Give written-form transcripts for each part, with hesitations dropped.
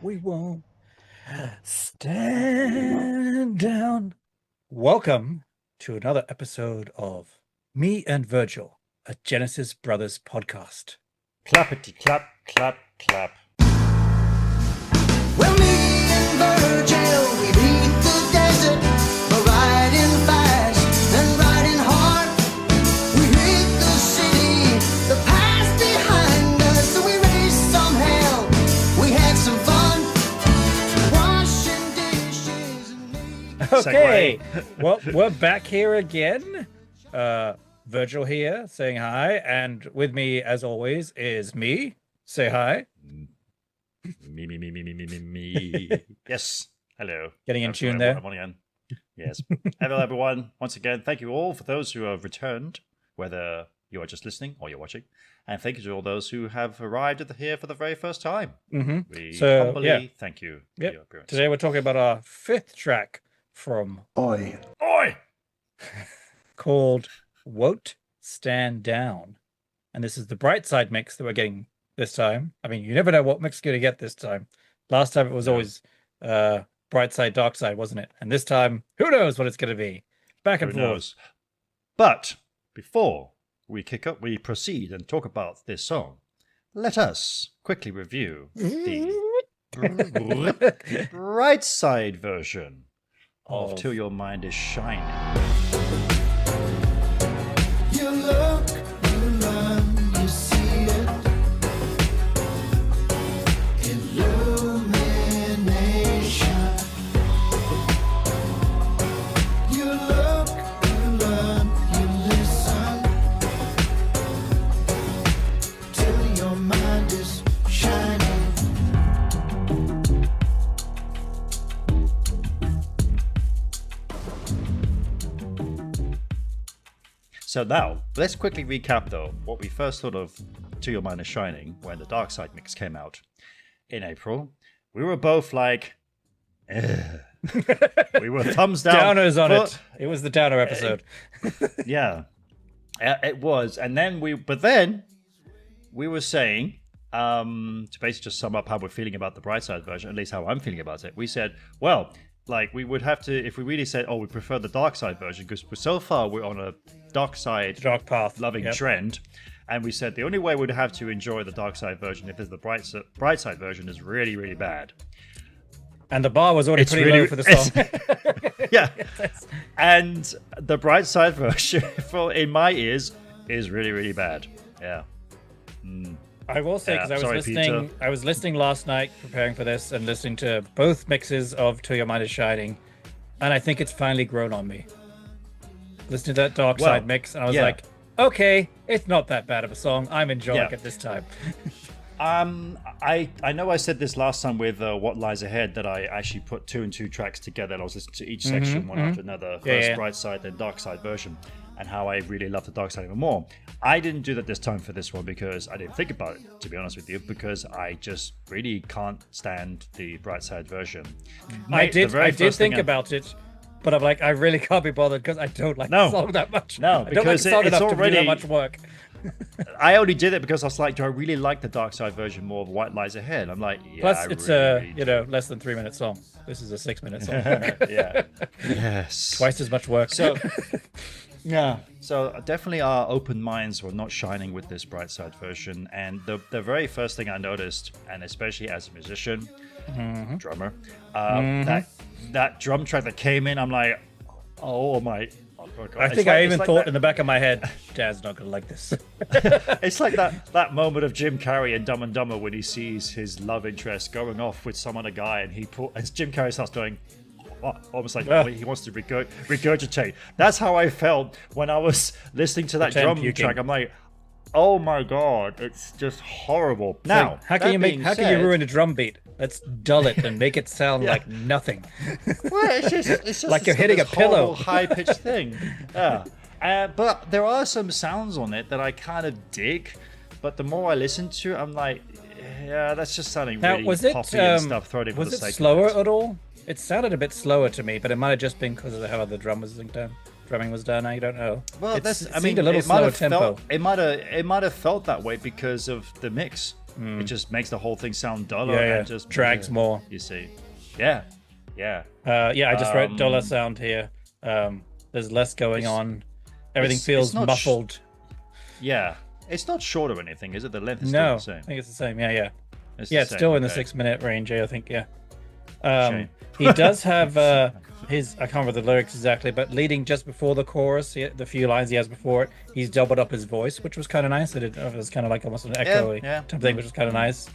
We won't stand down. Welcome to another episode of Me and Virgil, a Genesis Brothers podcast. Clappity clap, clap, clap. Well, me and Virgil, we beat the desert, we're riding fast and riding hard. We hit the city, the past behind us, so we raised some hell. We had some fun, washing dishes and making... Okay, well, we're back here again. Virgil here saying hi, and with me, as always, is me. Say hi. Me. Yes. Hello. Getting in Hello, tune there. everyone again. Yes. Hello, everyone. Once again, thank you all for those who have returned, whether you are just listening or you're watching. And thank you to all those who have arrived here for the very first time. Mm-hmm. We So, humbly yeah. thank you for Yep. your appearance. Today we're talking about our fifth track from Oi. Oi! called Won't Stand Down. And this is the bright side mix that we're getting this time. I mean, you never know what mix you're going to get this time. Last time it was always bright side, dark side, wasn't it? And this time, who knows what it's going to be? Back and Who forth. knows? But before we proceed and talk about this song, let us quickly review the right side version of Till Your Mind Is Shining. You look, you learn, you see it. Illumination. You look, you learn, you listen. Till your mind is shining. So now, let's quickly recap though what we first thought of Till Your Mind Is Shining when the Dark Side mix came out in April. We were both like, "Ugh." We were thumbs down. Downers on it. It was the downer episode. Yeah, it was. And then we were saying, to basically just sum up how we're feeling about the bright side version, at least how I'm feeling about it. We said, well, like we would have to, if we really said, oh, we prefer the dark side version, because so far we're on a dark side Dark path. loving Yep. trend. And we said the only way we'd have to enjoy the dark side version if it's the bright side version is really, really bad. And the bar was already It's pretty really- low for the song. Yeah. And the bright side version, in my ears, is really, really bad. Yeah. I will say, because Yeah, sorry, I was listening last night, preparing for this, and listening to both mixes of Till Your Mind Is Shining, and I think it's finally grown on me. Listening to that dark Well, side mix, and I was yeah. like, okay, it's not that bad of a song. I'm enjoying Yeah. it this time. I know I said this last time with What Lies Ahead, that I actually put 2 and 2 tracks together, and I was listening to each section one after another. First yeah. bright side, then dark side version, and how I really love the dark side even more. I didn't do that this time for this one because I didn't think about it, to be honest with you, because I just really can't stand the bright side version. I The very did first thing think about it, but I'm like, I really can't be bothered because I don't like No. the song that much. No, I don't like because the song it's enough to do already- that much work. I only did it because I was like, do I really like the dark side version more of What Lies Ahead? I'm like, yeah, Plus, I it's really, a less than 3 minute song. This is a 6 minute song. yeah. Yes. Twice as much work. So, yeah. So definitely our open minds were not shining with this bright side version. And the very first thing I noticed, and especially as a musician, drummer, that drum track that came in, I'm like, oh my God. I think I even thought in the back of my head, Dad's not going to like this. It's like that moment of Jim Carrey in Dumb and Dumber when he sees his love interest going off with some other guy, and as Jim Carrey starts going, almost like he wants to regurgitate. That's how I felt when I was listening to that Pretend drum puking. track. I'm like, oh my God, it's just horrible. Now, how can you ruin a drum beat? Let's dull it and make it sound like nothing. Well, it's just Like you're hitting a pillow. high pitched thing. Yeah. But there are some sounds on it that I kind of dig. But the more I listen to it, I'm like, yeah, that's just sounding Now, really was it poppy and stuff. Thrown in for was the it sake slower of it. at all? It sounded a bit slower to me, but it might have just been because of how the drum was done. drumming was done. I don't know. Well, It that's. I seemed mean, a little it might slower have tempo. felt. It might have felt that way because of the mix. It just makes the whole thing sound duller Yeah, and just drags more. You see, yeah. I just wrote dollar sound here. There's less going on. Everything feels not muffled. Yeah, it's not short or anything, is it? The length is No, still the I same. think it's the same. Yeah. It's Yeah, the it's same, still in the okay. 6-minute range. I think. Yeah. Shame. He does have his. I can't remember the lyrics exactly, but leading just before the chorus, the few lines he has before it, he's doubled up his voice, which was kind of nice. It was kind of like almost an echoey type thing, which was kind of nice.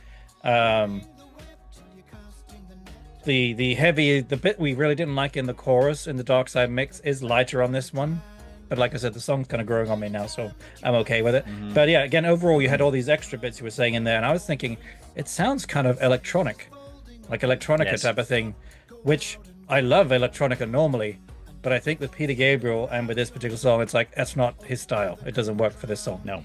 The bit we really didn't like in the chorus in the Dark Side mix is lighter on this one. But like I said, the song's kind of growing on me now, so I'm okay with it. But yeah, again, overall, you had all these extra bits you were saying in there, and I was thinking, it sounds kind of electronic, like electronica type of thing, which I love electronica normally, but I think with Peter Gabriel and with this particular song, it's like, that's not his style. It doesn't work for this song. No,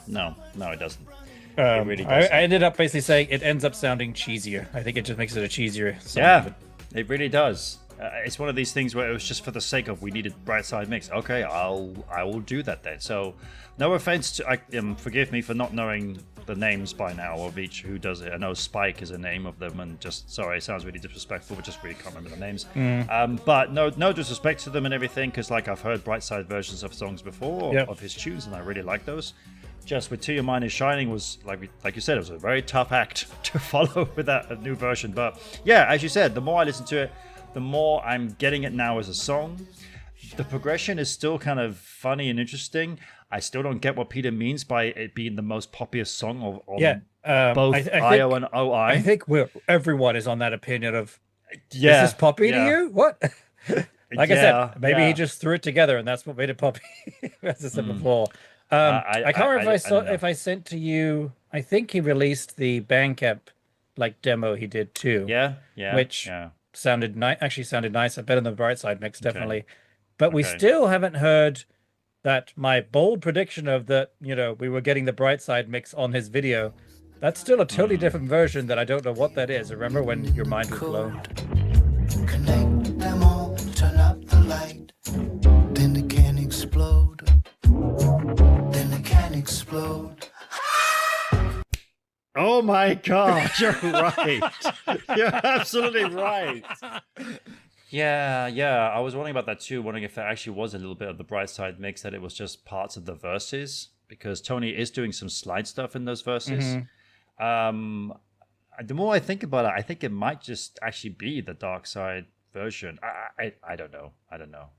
it doesn't. It really I doesn't. ended up basically saying it ends up sounding cheesier. I think it just makes it a cheesier song. Yeah, it really does. It's one of these things where it was just for the sake of we needed bright side mix. Okay, I will do that then. So, no offense to forgive me for not knowing the names by now of each who does it. I know Spike is a name of them, and just sorry, it sounds really disrespectful, but just really can't remember the names. But no disrespect to them and everything, because like I've heard bright side versions of songs before of his tunes, and I really like those. Just with To Your Mind Is Shining was like you said, it was a very tough act to follow with that new version. But yeah, as you said, the more I listen to it, the more I'm getting it now as a song. The progression is still kind of funny and interesting. I still don't get what Peter means by it being the most popular song of both IO and OI. I think everyone is on that opinion of, is this poppy to you? What? Like I said, maybe he just threw it together and that's what made it poppy, as I said before. I can't remember if I sent to you, I think he released the Bandcamp demo he did too. Which sounded nice, better than the Bright Side mix, definitely. But we still haven't heard that my bold prediction of that, we were getting the Bright Side mix on his video. That's still a totally different version that I don't know what that is. Remember when your mind was blown? Connect them all, turn up the light, then it can explode. Then it can explode. Oh my God, you're right. You're absolutely right. Yeah. I was wondering about that too, wondering if there actually was a little bit of the Bright Side mix, that it was just parts of the verses, because Tony is doing some slide stuff in those verses. The more I think about it, I think it might just actually be the Dark Side version. I don't know.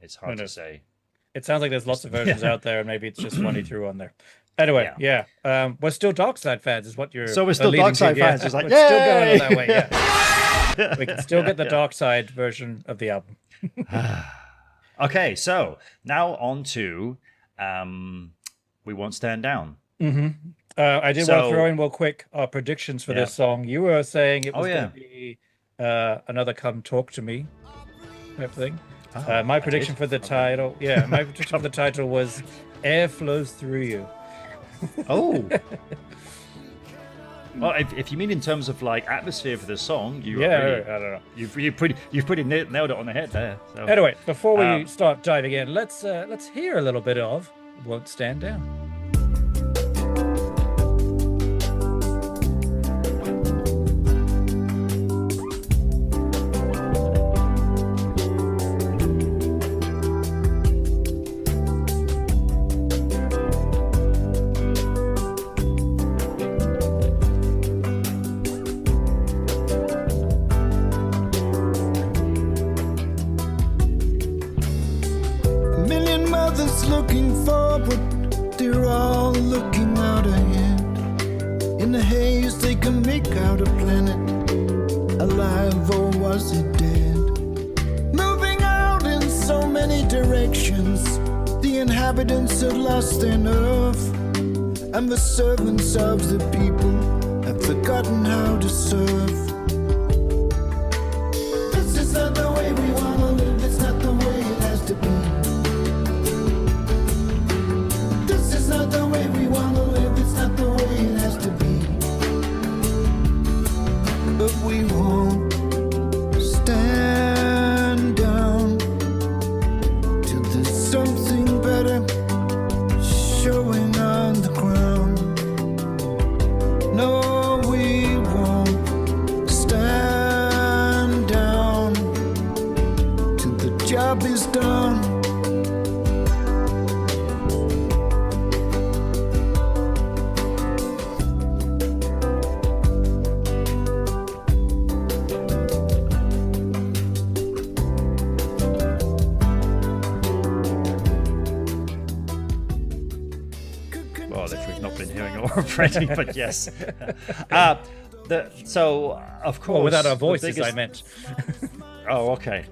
It's hard to say. It sounds like there's lots of versions out there, and maybe it's just one he threw on there. Anyway, we're still Dark Side fans, is what you're. So we're still Dark Side fans. It's like, we're still going on that way. Yeah, we can still get the Dark Side version of the album. Okay, so now on to We Won't Stand Down. I did want to throw in real quick our predictions for this song. You were saying it was going to be another "Come Talk to Me" type thing. My prediction for the title, my prediction for the title was "Air Flows Through You." Oh. Well, if you mean in terms of atmosphere for the song, I don't know. You've pretty nailed it on the head there. So. Anyway, before we start diving in, let's hear a little bit of "Won't Stand Down." Looking forward, they're all looking out ahead. In the haze they can make out a planet, alive or was it dead? Moving out in so many directions, the inhabitants have lost their nerve, and the servants of the people have forgotten how to serve. This is not the way we want to live, it's not the way it has to be. Not the way we want to live, it's not the way it has to be. But we won't stand down till there's something better showing on the ground. No job is done. Well, if we've not been hearing it already, but yes. So, of course... Well, without our the voices, biggest- I meant. Oh, okay.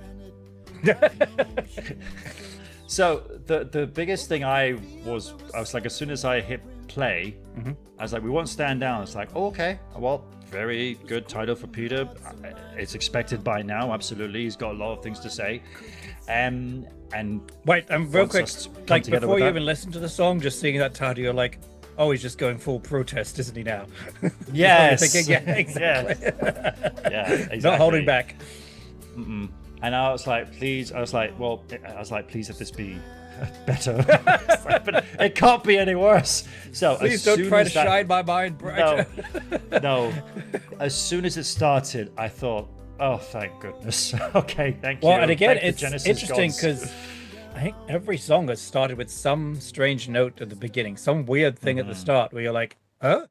So the biggest thing I was like, as soon as I hit play, I was like, we won't stand down. It's like, oh, okay, well, very good title for Peter. It's expected by now, absolutely. He's got a lot of things to say. And Wait, real quick, wants us to come like together before with you that. even listen to the song, just seeing that title, you're like, oh, he's just going full protest, isn't he now? Yes. Thinking, yeah, exactly. Yeah, exactly. Not holding back. And I was like, please, please let this be better. But it can't be any worse. So Please as don't soon try as to that- shine my mind brighter. No. As soon as it started, I thought, oh, thank goodness. Okay, thank you. Well, and again, Thank the it's Genesis interesting gods. because I think every song has started with some strange note at the beginning, some weird thing at the start where you're like, huh?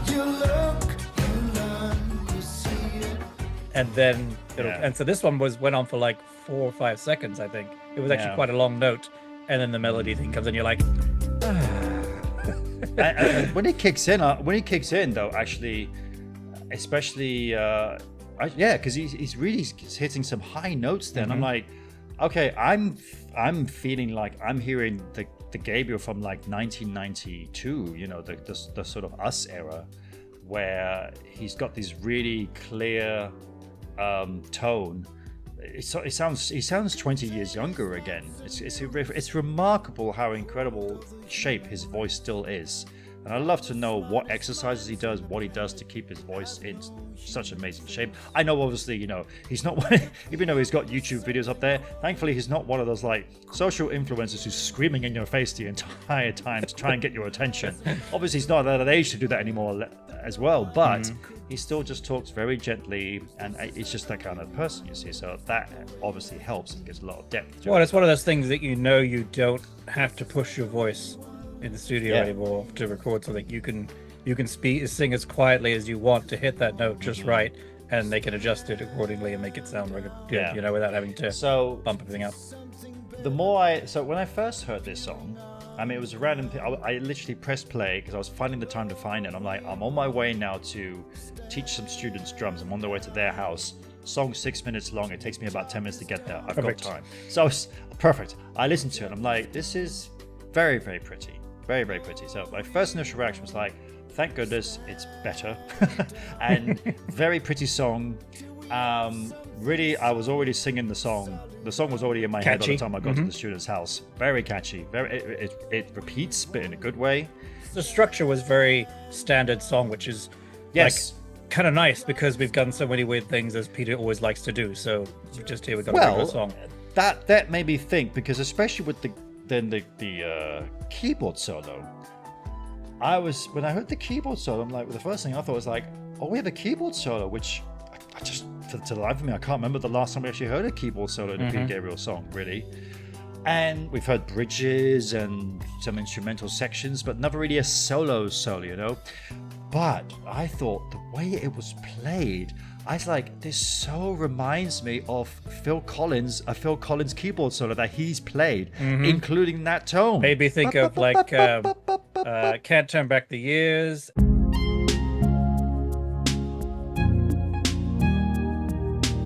You look, you learn, you see it. And then Yeah. and so this one went on for like 4 or 5 seconds, I think. It was actually Yeah. quite a long note, and then the melody thing comes in, you're like, And when he kicks in, though, actually, especially, because he's really hitting some high notes there. And I'm like, okay, I'm feeling like I'm hearing the Gabriel from like 1992, you know, the sort of Us era, where he's got this really clear tone. He sounds 20 years younger again. It's remarkable how incredible shape his voice still is. And I'd love to know what exercises he does, what he does to keep his voice in such amazing shape. I know, obviously, you know, he's not one, even though he's got YouTube videos up there, thankfully he's not one of those like social influencers who's screaming in your face the entire time to try and get your attention. Obviously he's not at that age to do that anymore as well, but he still just talks very gently, and it's just that kind of person, you see. So that obviously helps and gives a lot of depth to well, it. it's one of those things that you know you don't have to push your voice in the studio Yeah. anymore to record something. You can sing as quietly as you want to hit that note just right, and they can adjust it accordingly and make it sound really good, Yeah. you know, without having to So bump everything up. So when I first heard this song, I mean, it was a random thing. I literally pressed play because I was finding the time to find it. I'm like, I'm on my way now to teach some students drums. I'm on the way to their house. Song's 6 minutes long. It takes me about 10 minutes to get there. I've Perfect. got time. So it's perfect. I listened to it. I'm like, this is very, very pretty. Very, very pretty. So my first initial reaction was like, thank goodness it's better. And very pretty song. Really, I was already singing the song. The song was already in my head by Catchy. the time I got to the student's house. Very catchy. It repeats, but in a good way. The structure was very standard song, which is Yes. like kind of nice because we've done so many weird things as Peter always likes to do. So just here we got a Well, regular song. that made me think, because especially with the keyboard solo, when I heard the keyboard solo, I'm like, well, the first thing I thought was like, oh, we have a keyboard solo, which I just, to the life of me, I can't remember the last time we actually heard a keyboard solo in a Peter Gabriel song, really. And we've heard bridges and some instrumental sections, but never really a solo, you know. But I thought the way it was played, I was like, this so reminds me of a Phil Collins keyboard solo that he's played, including that tone. Made me think of like Can't Turn Back the Years.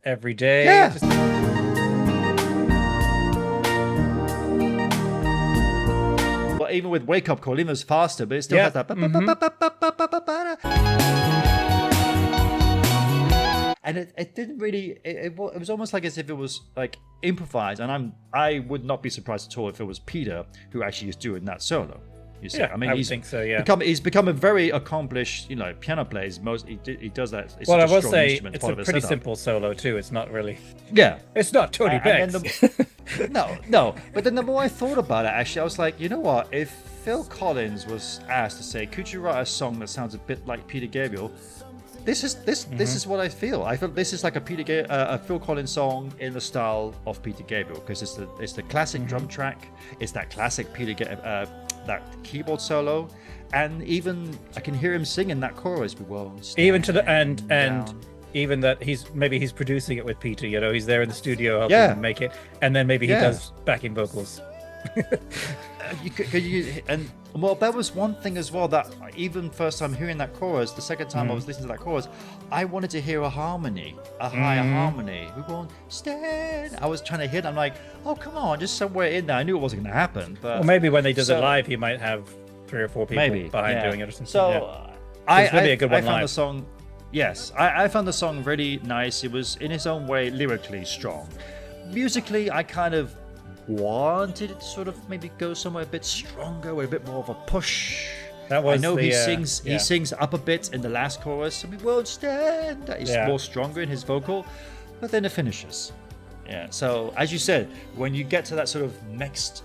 Every day. Yeah. Well, even with Wake Up Call, even though it's faster, but it still has that. and it didn't really. It was almost like as if it was like improvised, and I would not be surprised at all if it was Peter who actually is doing that solo. You see, Yeah, I mean, I would he's think so, yeah. he's become a very accomplished, piano player. He does that. It's Well, I such a will strong say instrument, it's part a of his pretty setup. simple solo too. It's not really. Yeah, It's not Tony And Banks. then no. But then the more I thought about it, actually, I was like, you know what? If Phil Collins was asked to say, "Could you write a song that sounds a bit like Peter Gabriel?" This is what I feel. I feel this is like a Phil Collins song in the style of Peter Gabriel, because it's the classic drum track. It's that classic that keyboard solo, and even I can hear him singing that chorus. We won't Even to the and down. even that he's producing it with Peter. He's there in the studio helping him make it, and then maybe he does backing vocals. Well, that was one thing as well, that even first time hearing that chorus, the second time I was listening to that chorus, I wanted to hear a harmony, a higher harmony. We won't stand. I was trying to hit. I'm like, oh come on, just somewhere in there. I knew it wasn't going to happen, but Or maybe when they does it live, he might have 3 or 4 people behind doing it or something. So It's gonna be a good one I found live. the song. Yes, I found the song really nice. It was in its own way lyrically strong. Musically, I kind of wanted it to sort of maybe go somewhere a bit stronger, with a bit more of a push. That was I know he the, sings up a bit in the last chorus. We won't stand. He's more stronger in his vocal, but then it finishes. Yeah. So as you said, when you get to that sort of next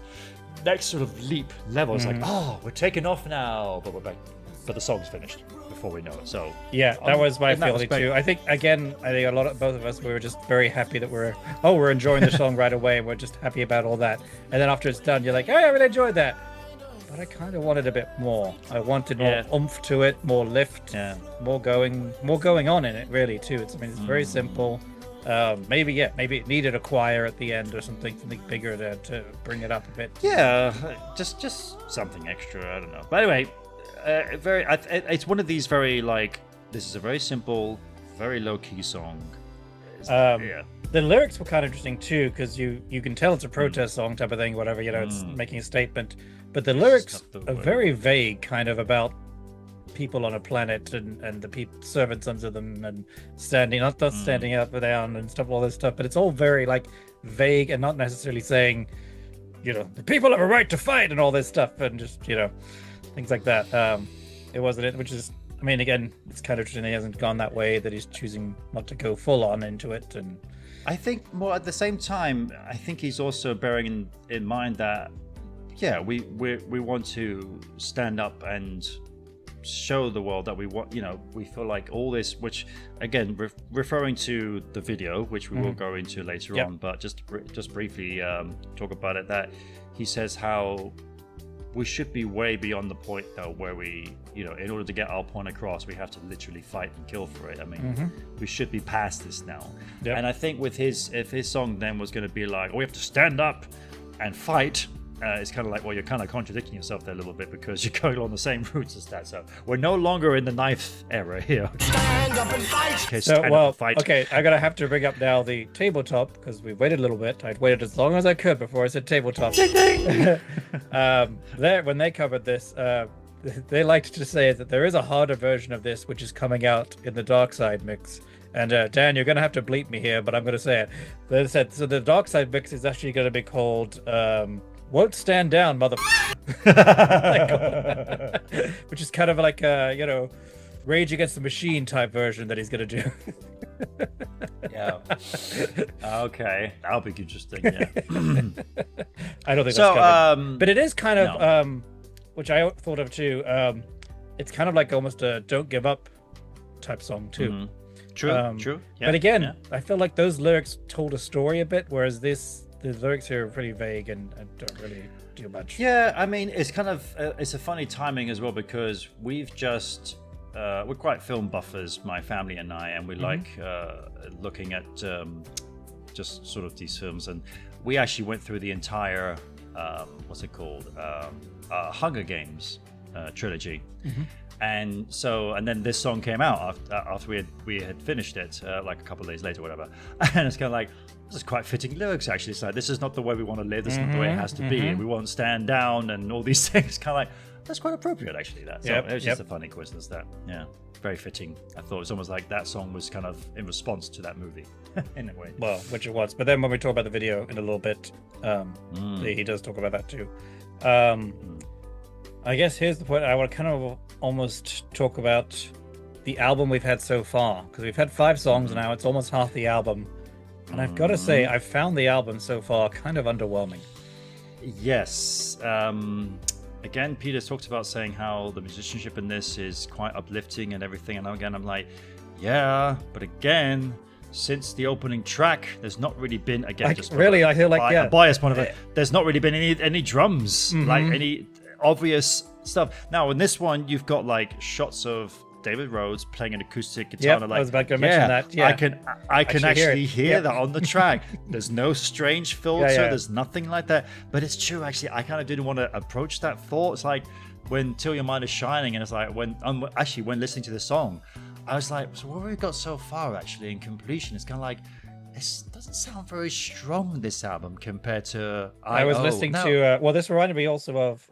sort of leap level, it's like, oh, we're taking off now, but we're back. But the song's finished before we know it. So yeah, that was my in that feeling respect- too. I think both of us, we were just very happy that we're enjoying the song right away, and we're just happy about all that. And then after it's done, you're like, hey, I really enjoyed that. But I kind of wanted a bit more. I wanted more oomph to it, more lift, more going on in it, really too. It's very simple. Maybe it needed a choir at the end or something bigger to bring it up a bit. Yeah, just something extra. I don't know. But anyway, it's one of these very this is a very simple, very low key song. The lyrics were kind of interesting too, because you can tell it's a protest song type of thing, whatever, it's making a statement. But the lyrics are very vague, kind of about people on a planet and the servants under them, and not standing up or down and stuff, all this stuff. But it's all very vague and not necessarily saying, the people have a right to fight and all this stuff, and just things like that. It wasn't it, which is, again, it's kind of interesting. He hasn't gone that way, that he's choosing not to go full on into it. And I think more at the same time, I think he's also bearing in mind that, we want to stand up and show the world that we want. We feel like all this, which again, referring to the video, which we will go into later on, but just briefly talk about it. That he says how we should be way beyond the point though where we, in order to get our point across, we have to literally fight and kill for it. We should be past this now. Yep. And I think if his song then was going to be like, we have to stand up and fight, it's kind of like, well, you're kind of contradicting yourself there a little bit, because you're going along the same routes as that. So we're no longer in the knife era here. Stand up and fight. Okay, fight. Okay, I'm gonna have to bring up now the tabletop, because we waited a little bit. I'd waited as long as I could before I said tabletop. Ding, ding. When they covered this, they liked to say that there is a harder version of this, which is coming out in the Dark Side mix. And Dan, you're gonna have to bleep me here, but I'm gonna say it. They said so. The Dark Side mix is actually gonna be called "Won't Stand Down, Mother," which is kind of like a Rage Against the Machine type version that he's gonna do. Yeah. Okay, that'll be interesting. Yeah. I don't think So, that's coming. But it is kind of which I thought of too. It's kind of like almost a "Don't Give Up" type song too. True. True. Yeah, but again, I feel like those lyrics told a story a bit, whereas the lyrics here are pretty vague and don't really do much. Yeah, it's kind of it's a funny timing as well, because we've just we're quite film buffers, my family and I, and we like looking at just sort of these films, and we actually went through the entire what's it called, Hunger Games trilogy. And so, and then this song came out after we had finished it, like a couple of days later, whatever. And it's kind of like, this is quite fitting lyrics, actually. It's like, this is not the way we want to live. This is not the way it has to be. And we won't stand down and all these things. Kind of like, that's quite appropriate, actually. That. So it was just a funny coincidence that, very fitting. I thought it was almost like that song was kind of in response to that movie in a way. Well, which it was. But then when we talk about the video in a little bit, he does talk about that too. I guess here's the point. I want to kind of almost talk about the album we've had so far, because we've had 5 songs now. It's almost half the album. And I've got to say, I've found the album so far kind of underwhelming. Yes. Again, Peter's talked about saying how the musicianship in this is quite uplifting and everything. And again, I'm like, yeah, but again, since the opening track, there's not really been, again, Like, just really, I feel like, a biased point of it, there's not really been any drums, like any obvious stuff. Now, in this one, you've got like shots of David Rhodes playing an acoustic guitar. Yep, I was about to mention that. Yeah, I can actually hear it. that on the track. There's no strange filter. Yeah. There's nothing like that. But it's true, actually. I kind of didn't want to approach that thought. It's like when Till Your Mind Is Shining, and it's like when listening to the song, I was like, so what have we got so far actually in completion? It's kind of like, this doesn't sound very strong, this album, compared to I was listening to, well, this reminded me also of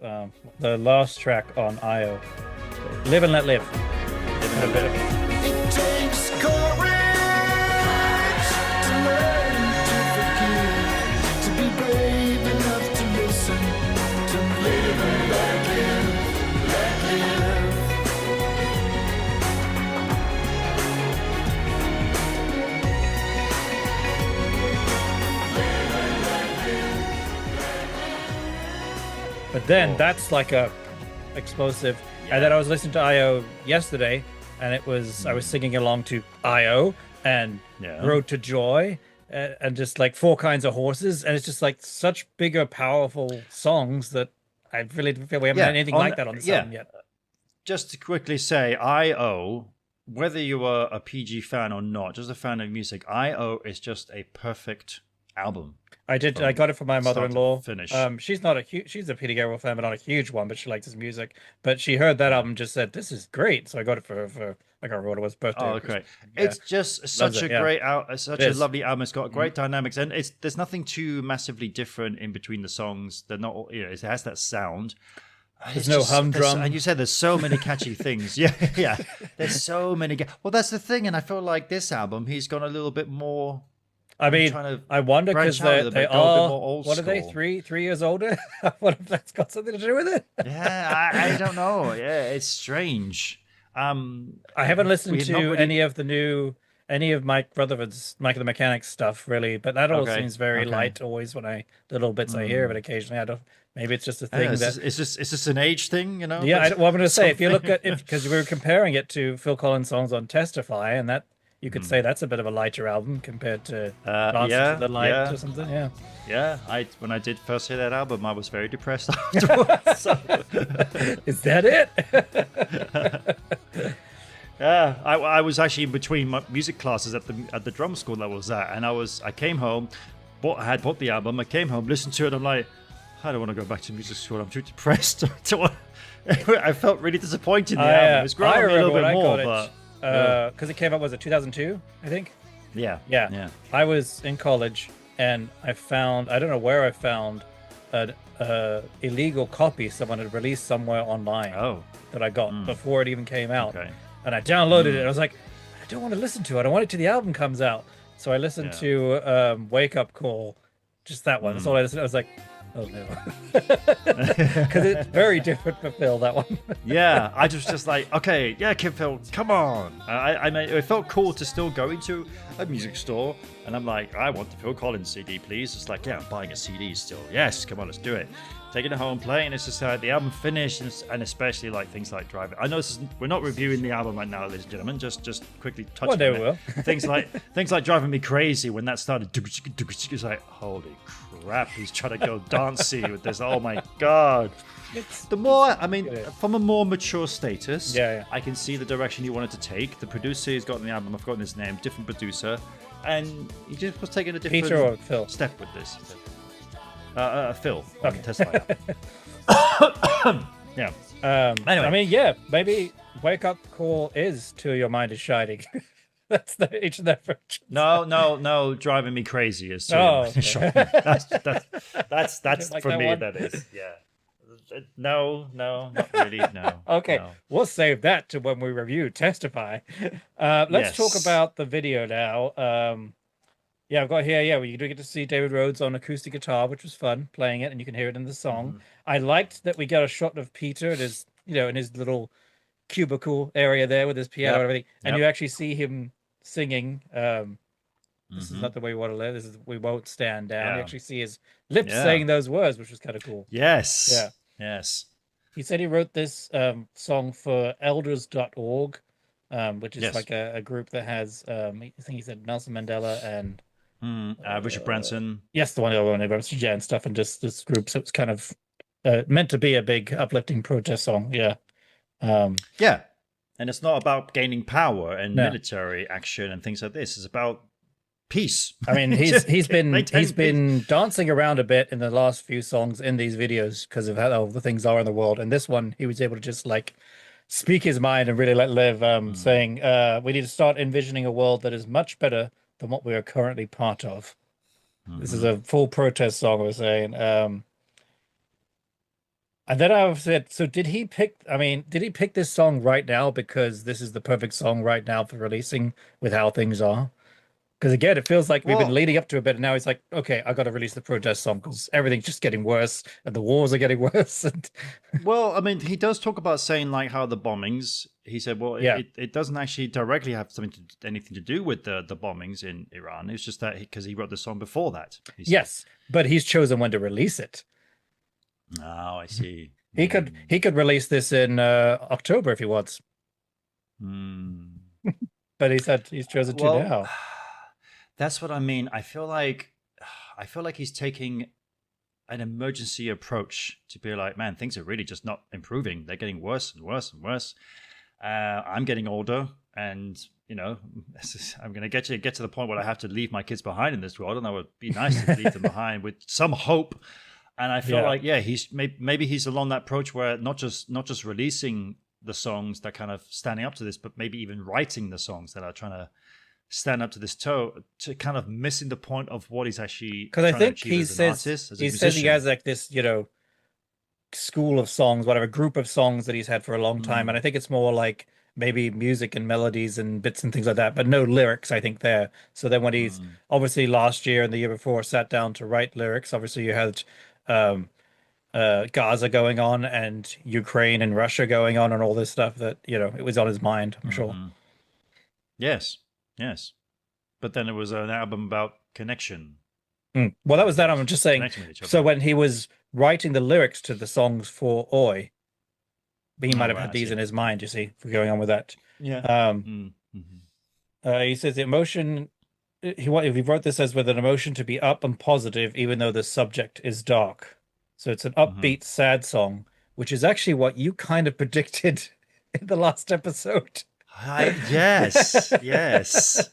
the last track on I.O. Live and Let Live. A bit of It takes courage to learn to forgive, to be brave enough to listen, to live and let live. But then that's like a explosive. And then I was listening to I.O. yesterday, and it was I was singing along to I.O. and Road to Joy, and just like 4 Kinds of Horses, and it's just like such bigger, powerful songs that I really feel we haven't had anything like that on the album yet. Just to quickly say, I.O., whether you are a PG fan or not, just a fan of music, I.O. is just a perfect album. I got it from my mother-in-law. Finish. She's not she's a Peter Gabriel fan, but not a huge one, but she likes his music. But she heard that album and just said, this is great. So I got it for I can't remember what it was, birthday. Oh, okay. It's just such a great such a lovely album. It's got great dynamics, and there's nothing too massively different in between the songs. They're not, it has that sound. There's no humdrum. And you said there's so many catchy things. Yeah. There's so many. Well, that's the thing, and I feel like this album, he's gone a little bit more. I mean, I wonder because they are. What are they? School. 3 years older? What if that's got something to do with it? Yeah, I don't know. Yeah, it's strange. I haven't listened to any of Mike Rutherford's Mike the Mechanic's stuff really, but that all seems very light. Always when the little bits I hear of it occasionally, I don't. Maybe it's just a thing it's just an age thing, you know. Yeah, I'm going to say if you look at because we were comparing it to Phil Collins songs on Testify, and that. You could say that's a bit of a lighter album compared to Dancer to the Light or something. Yeah. When I did first hear that album, I was very depressed afterwards. So. Is that it? Yeah, I was actually in between my music classes at the drum school that I was at, and I came home, I had bought the album. I came home, listened to it. I'm like, I don't want to go back to music school. I'm too depressed. I felt really disappointed in the album. It was growing me a little bit more, but. Because it came out, was it 2002, I think? Yeah. I was in college, and I don't know where I found an illegal copy someone had released somewhere online that I got before it even came out. Okay. And I downloaded it. I was like, I don't want to listen to it. I want it till the album comes out. So I listened to Wake Up Call, just that one. That's all I listened to. I was like, oh no. Because it's very different for Phil, that one. Yeah, I just like, okay, yeah, Kid Phil, come on. I mean, it felt cool to still go into a music store, and I'm like, I want the Phil Collins CD, please. It's like, yeah, I'm buying a CD still. Yes, come on, let's do it. Taking it home, playing. It's just the album finished, and especially like things like Drive It. I know we're not reviewing the album right now, ladies and gentlemen. Just quickly touching on it. Will. things like Driving Me Crazy. When that started, it's like, holy crap, he's trying to go dancey with this. Oh my god. From a more mature status, I can see the direction he wanted to take. The producer he's got in the album, I've forgotten his name, different producer, and he just was taking a different Peter or Phil? Step with this. Phil. Okay. Testify. Yeah. Anyway, I mean, maybe wake up call is to your mind is shining. That's each of their versions. No, driving me crazy is too. Oh, okay. That's like for that me. one? That is, yeah. No, not really. No. Okay, no. we'll save that to when we review Testify. Let's talk Yes. about the video now. Yeah, I've got here. Yeah, well, you do get to see David Rhodes on acoustic guitar, which was fun playing it, and you can hear it in the song. I liked that we got a shot of Peter in his, in his little cubicle area there with his piano Yep. and everything, and Yep. you actually see him singing. This is Mhm. not the way we want to live. This is we won't stand down. You Yeah. actually see his lips Yeah. saying those words, which was kind of cool. Yes. Yeah. Yes. He said he wrote this song for elders.org, which is Yes. like a group that has, I think he said Nelson Mandela and Richard Branson. yes, the one about yeah and stuff, and just this group. So it's kind of meant to be a big uplifting protest song. Yeah. Yeah. And it's not about gaining power and No. military action and things like this. It's about peace. I mean, he's Maintain been dancing around a bit in the last few songs in these videos because of how the things are in the world. And this one, he was able to just like speak his mind and really let live, saying, "We need to start envisioning a world that is much better than what we are currently part of." This is a full protest song, I was saying. And then I said, so did he pick? I mean, did he pick this song right now because this is the perfect song right now for releasing with how things are? Because again, it feels like we've been Well- leading up to a bit, and now he's like, okay, I got to release the protest song because everything's just getting worse and the wars are getting worse. And Well, I mean, he does talk about saying like how the bombings. He said, well, Yeah. it doesn't actually directly have anything to do with the bombings in Iran. It's just that because he wrote the song before that. He said. yes, but he's chosen when to release it. Oh, I see. He could release this in October if he wants, Hmm. but he said he's chosen to Well, now. that's what I mean. I feel like he's taking an emergency approach to be like, man, things are really just not improving. They're getting worse and worse and worse. I'm getting older, and I'm going to get to the point where I have to leave my kids behind in this world, and that would be nice to leave them behind with some hope. And I feel Yeah. like, yeah, he's maybe he's along that approach where not just releasing the songs that kind of standing up to this, but maybe even writing the songs that are trying to stand up to this to kind of missing the point of what he's actually Because I trying to think achieve he as an says artist, as a he says he musician. has like this, school of songs, whatever group of songs that he's had for a long time, and I think it's more like maybe music and melodies and bits and things like that, but no lyrics, I think there. So then when he's obviously last year and the year before sat down to write lyrics, obviously you had Gaza going on and Ukraine and Russia going on and all this stuff that it was on his mind, I'm sure. Yes. But then it was an album about connection. Well, that was that. I'm just saying. Connecting with each other. So when he was writing the lyrics to the songs for Oi, he might have right, had I these see. in his mind. You see, if we're going on with that. Yeah. He says the emotion. He wrote this as with an emotion to be up and positive, even though the subject is dark. So it's an upbeat, sad song, which is actually what you kind of predicted in the last episode. Yes.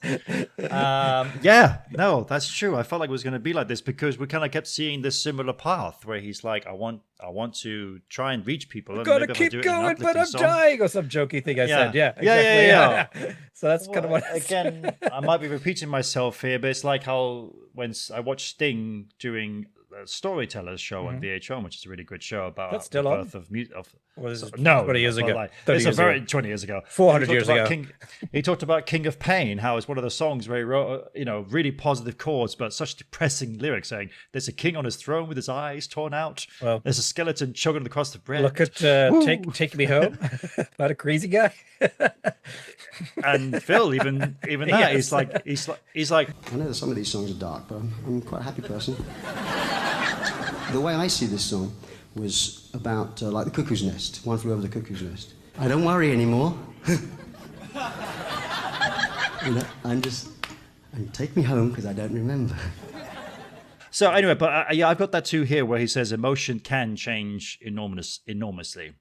Yeah, no, that's true. I felt like it was going to be like this because we kind of kept seeing this similar path where he's like, I want to try and reach people. and Gotta maybe if I keep do it in an going, but I'm uplifting song- dying, or some jokey thing I Yeah. said. Yeah, Yeah. exactly. So that's kind of what I said. Again, I might be repeating myself here, but it's like how when I watched Sting doing a Storyteller's show on VH1, which is a really good show about That's still the on? birth of music. Or this is No, 20 years but ago, like, 30 it's a years very ago. 20 years ago, 400 He years talked about ago. He talked about King of Pain, how it's one of the songs where he wrote, really positive chords, but such depressing lyrics, saying there's a king on his throne with his eyes torn out. Well, there's a skeleton choking across the bread. Look at Take Me Home. About a crazy guy. And Phil, even that, Yes. he's like, I know that some of these songs are dark, but I'm quite a happy person. The way I see this song was about like the cuckoo's nest. One flew over the cuckoo's nest. I don't worry anymore. And take me home because I don't remember. So anyway, but yeah, I've got that too here where he says emotion can change enormously.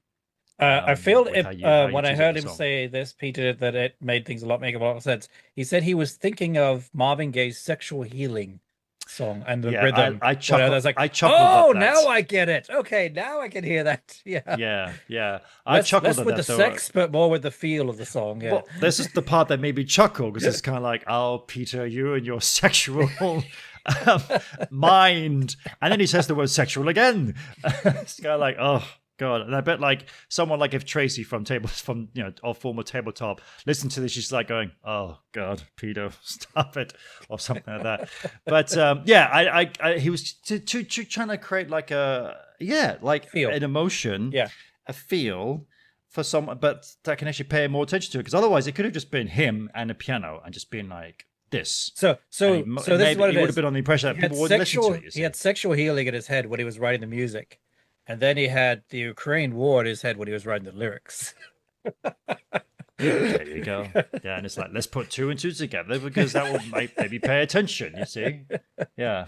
I feel with if how you when I choose heard the him song. say this, Peter, that it made things make a lot of sense. He said he was thinking of Marvin Gaye's "Sexual Healing" song and the Yeah, rhythm. I chuckled. I was like, I chuckled oh, at that. now I get it. Okay, now I can hear that. Yeah. Yeah. I chuckled Less at with that the though. sex, but more with the feel of the song. Yeah. Well, this is the part that made me chuckle because it's kind of like, oh, Peter, you and your sexual um, mind. And then he says the word sexual again. It's kind of like, oh, God. And I bet like someone like if Tracy from our former tabletop listened to this, she's like going, oh, God, Peter, stop it, or something like that. But he was trying to create like Feel. an emotion, Yeah. a feel for someone, but that can actually pay more attention to it. Because otherwise, it could have just been him and a piano and just been like this. So this is what it would is. have been on the impression that He had people wouldn't listen to it. You he see. had sexual healing in his head when he was writing the music, and then he had the Ukraine war in his head when he was writing the lyrics. There you go. Yeah, and it's like let's put two and two together because that will make maybe pay attention. You see? Yeah.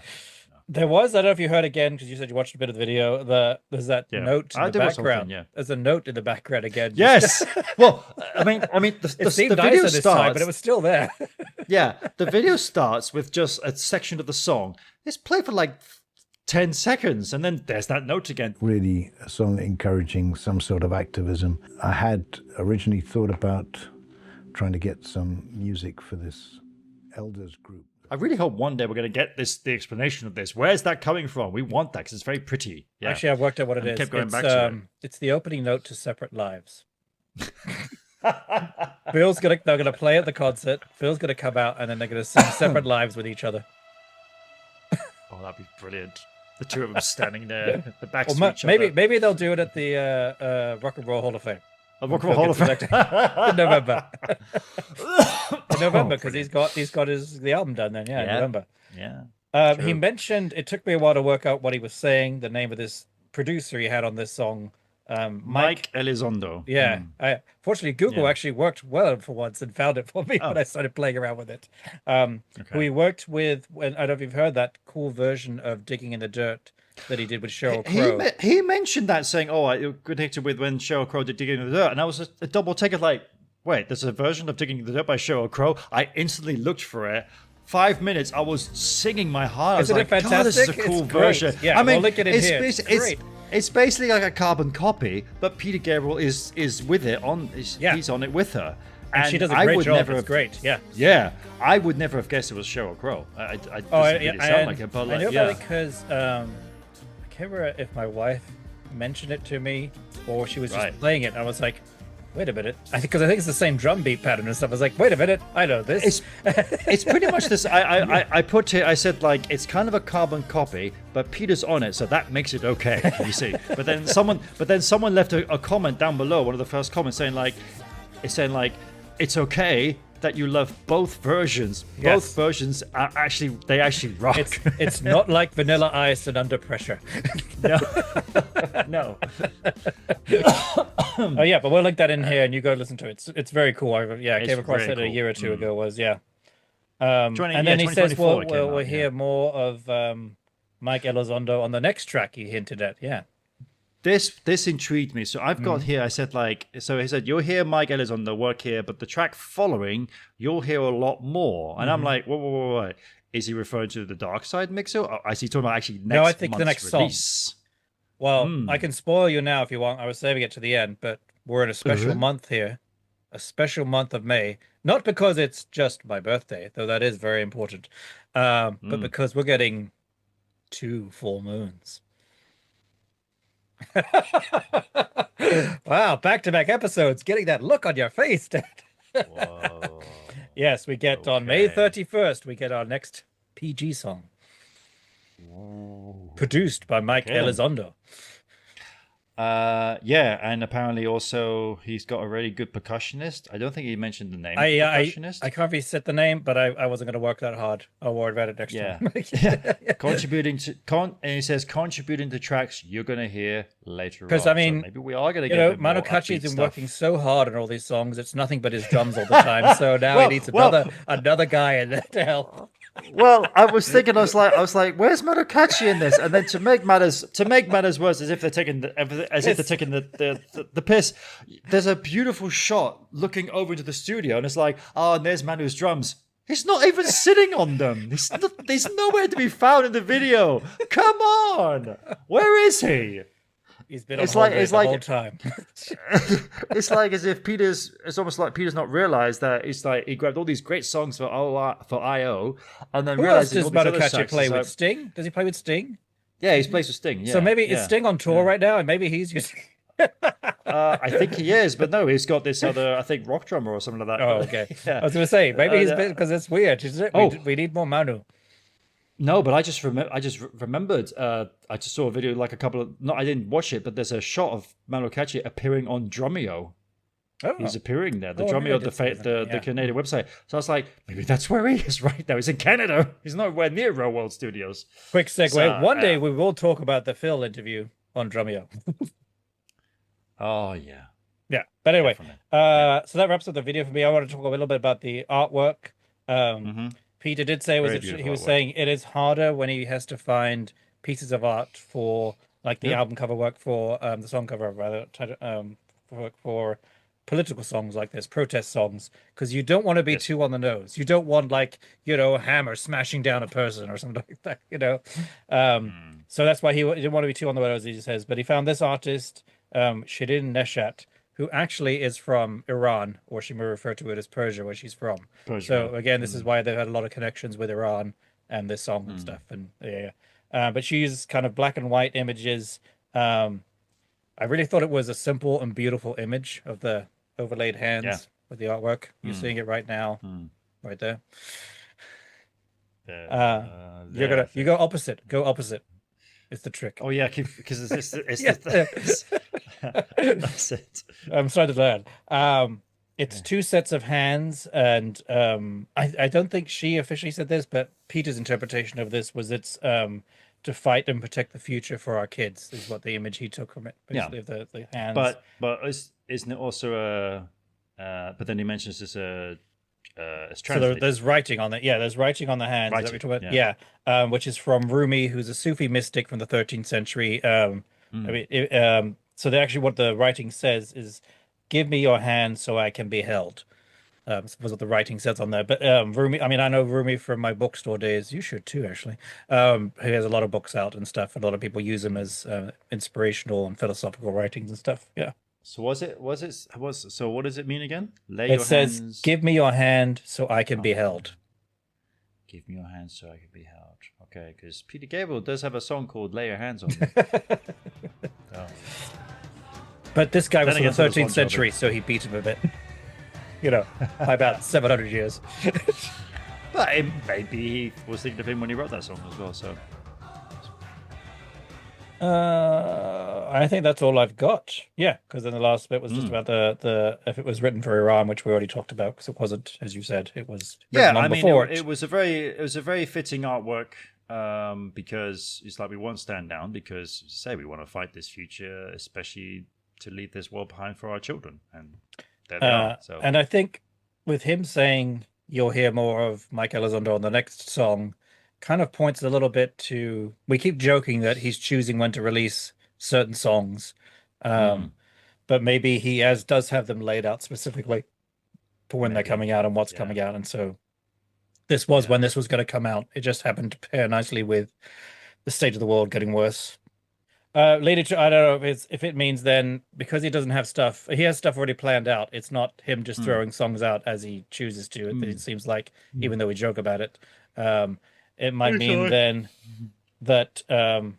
There was, I don't know if you heard again because you said you watched a bit of the video. There's that Yeah. note in I the did watch the whole background. thing, yeah. There's a note in the background again. Yes. Well, I mean, It seemed the nicer video this starts. time, but it was still there. Yeah, the video starts with just a section of the song. It's played for like 10 seconds, and then there's that note again. Really a song encouraging some sort of activism. I had originally thought about trying to get some music for this elders group. I really hope one day we're going to get the explanation of this. Where's that coming from? We want that because it's very pretty. Yeah. Actually, I've worked out what it And is. kept going It's, back to it. it's the opening note to Separate Lives. They're gonna play at the concert. Phil's gonna come out, and then they're gonna sing Separate Lives with each other. Oh, that'd be brilliant. The two of them standing there, the backs Or to each other. maybe they'll do it at the Rock and Roll Hall of Fame. A Rock and Roll Hall of Fame. In November. In November, because he's got the album done then. Yeah, in Yeah. November. Yeah. He mentioned it took me a while to work out what he was saying. The name of this producer he had on this song, Mike Elizondo. Yeah, fortunately, Google Yeah. actually worked well for once and found it for me when I started playing around with it. Who he worked with, I don't know if you've heard that cool version of Digging in the Dirt that he did with Sheryl Crow. He mentioned that saying, "Oh, I connected with when Sheryl Crow did Digging in the Dirt," and I was a double take of like, "Wait, there's a version of Digging in the Dirt by Sheryl Crow." I instantly looked for it. 5 minutes, I was singing my heart. I was Isn't like, it "God, this is a fantastic? cool It's great. version." Yeah, I mean, we'll link it in it's, here. basi- It's great. it's basically like a carbon copy, but Peter Gabriel is with it Yeah. he's on it with her, and she does a I great would job. never It's have- great. Yeah. Yeah, I would never have guessed it was Sheryl Crow. I doesn't really sound like it, but I like, know yeah. about it because I can't remember if my wife mentioned it to me or she was just Right. playing it. I was like, wait a minute. I think it's the same drum beat pattern and stuff. I was like, wait a minute, I know this. It's pretty much this. I said like it's kind of a carbon copy, but Peter's on it, so that makes it okay. You see, but then someone left a comment down below, one of the first comments saying like, it's okay that you love both versions. Yes. Both versions are they actually rock. It's not like Vanilla Ice and Under Pressure. no. Oh yeah, but we'll link that in here, and you go listen to it. It's very cool. I It's came across very it a cool. year or two ago. And yeah, then he says, 2024 "Well, it came we'll out, hear more of Mike Elizondo on the next track." He hinted at, yeah. This intrigued me. So I've got here. I said like. So he said you'll hear Mike Elizondo work here, but the track following you'll hear a lot more. And I'm like, whoa. Is he referring to the Dark Side mixer? Or is he talking about actually next No, I think the month's next song. release? Well, I can spoil you now if you want. I was saving it to the end, but we're in a special month here, a special month of May. Not because it's just my birthday, though that is very important, but because we're getting 2 full moons. Wow, back-to-back episodes, getting that look on your face, Dad. Whoa. Yes, we get on May Okay. 31st, we get our next PG song. Produced by Mike Okay. Elizondo. Yeah, and apparently also he's got a really good percussionist. I don't think he mentioned the name of the I percussionist. can't really set the name, but I wasn't going to work that hard. I'll worry about it next Yeah. time. Contributing to and he says contributing to tracks you're gonna hear later on. 'Cause, I mean, so maybe we are gonna You get know, a bit more Manu Katchi's upbeat been stuff. working so hard on all these songs. It's nothing but his drums all the time. So now Well, he needs well- another guy in there to help. Well, I was thinking, I was like, where's Manu Katchi in this? And then to make matters worse, as if they're taking the piss. There's a beautiful shot looking over into the studio, and it's like, oh, and there's Manu's drums. He's not even sitting on them. He's nowhere to be found in the video. Come on, where is he? He's been on It's like- holiday it's the like- whole time. It's like as if it's almost like Peter's not realized that it's like he grabbed all these great songs for IO and then Who else realizing does all these other Motokachi saxes play are- with? Sting? Does he play with Sting? Yeah, he's plays with Sting. Yeah, So maybe yeah. is Sting on tour right now, and maybe he's using. I think he is, but no, he's got this other, I think, rock drummer or something like that. Oh, okay. Yeah. I was going to say maybe he's yeah. because it's weird. Isn't it? Oh. We need more Manu. No, but I just remembered. I just saw a video like a couple of. No, I didn't watch it, but there's a shot of Malokachi appearing on Drumeo. Oh, He's appearing there. The Oh, Drumeo, maybe I the did see that, the yeah. Canadian website. So I was like, maybe that's where he is right now. He's in Canada. He's nowhere near Real World Studios. quick segue. So, One day we will talk about the Phil interview on Drumeo. Oh yeah. Yeah, but anyway, Definitely. so that wraps up the video for me. I want to talk a little bit about the artwork. Mhm. Peter did say Very he beautiful was artwork. saying it is harder when he has to find pieces of art for like the Yeah. album cover work for the song cover rather for political songs like this, protest songs, because you don't want to be Yes. too on the nose. You don't want like a hammer smashing down a person or something like that. So that's why he didn't want to be too on the nose. He says, but he found this artist, Shirin Neshat, who actually is from Iran, or she may refer to it as Persia, where she's from. Persia. So again, this is why they've had a lot of connections with Iran and this song and stuff. And but she uses kind of black and white images. I really thought it was a simple and beautiful image of the overlaid hands Yeah. with the artwork. You're seeing it right now, right there. You go opposite. Go opposite. It's the trick. Oh yeah, because it's Yeah. that's it. I'm starting to learn. It's two sets of hands, and I don't think she officially said this, but Peter's interpretation of this was it's to fight and protect the future for our kids is what the image he took from it, basically, of the hands. But isn't it also a? But then he mentions this it's so translated. there's writing on it. Yeah, there's writing on the hands. Is that what you're talking about? Writing, Yeah, which is from Rumi, who's a Sufi mystic from the 13th century. So actually what the writing says is, "Give me your hand so I can be held." Was what the writing says on there. But Rumi, I mean, I know Rumi from my bookstore days. You should too, actually. He has a lot of books out and stuff. A lot of people use him as inspirational and philosophical writings and stuff. Yeah. So so what does it mean again? Lay It your says, hands. "Give me your hand so I can be held." Give me your hands so I can be held. Okay, because Peter Gabriel does have a song called "Lay Your Hands on Me." Oh. But this guy was Then from the again, so does 13th Bon Jovi. century, so he beat him a bit. By about 700 years. But maybe he was thinking of him when he wrote that song as well. So I think that's all I've got. Yeah, because then the last bit was just about the if it was written for Iran, which we already talked about, because it wasn't, as you said, it was written on before it was a very fitting artwork. Because it's like we won't stand down because say we want to fight this future, especially to leave this world behind for our children, and there they are. So And I think with him saying you'll hear more of Mike Elizondo on the next song, kind of points a little bit to, we keep joking that he's choosing when to release certain songs, but maybe he does have them laid out specifically for when they're coming out and what's coming out, and so this was when this was going to come out. It just happened to pair nicely with the state of the world getting worse. Later, I don't know if it means then, because he doesn't have stuff, he has stuff already planned out. It's not him just throwing songs out as he chooses to. It seems like, even though we joke about it, it might mean then that the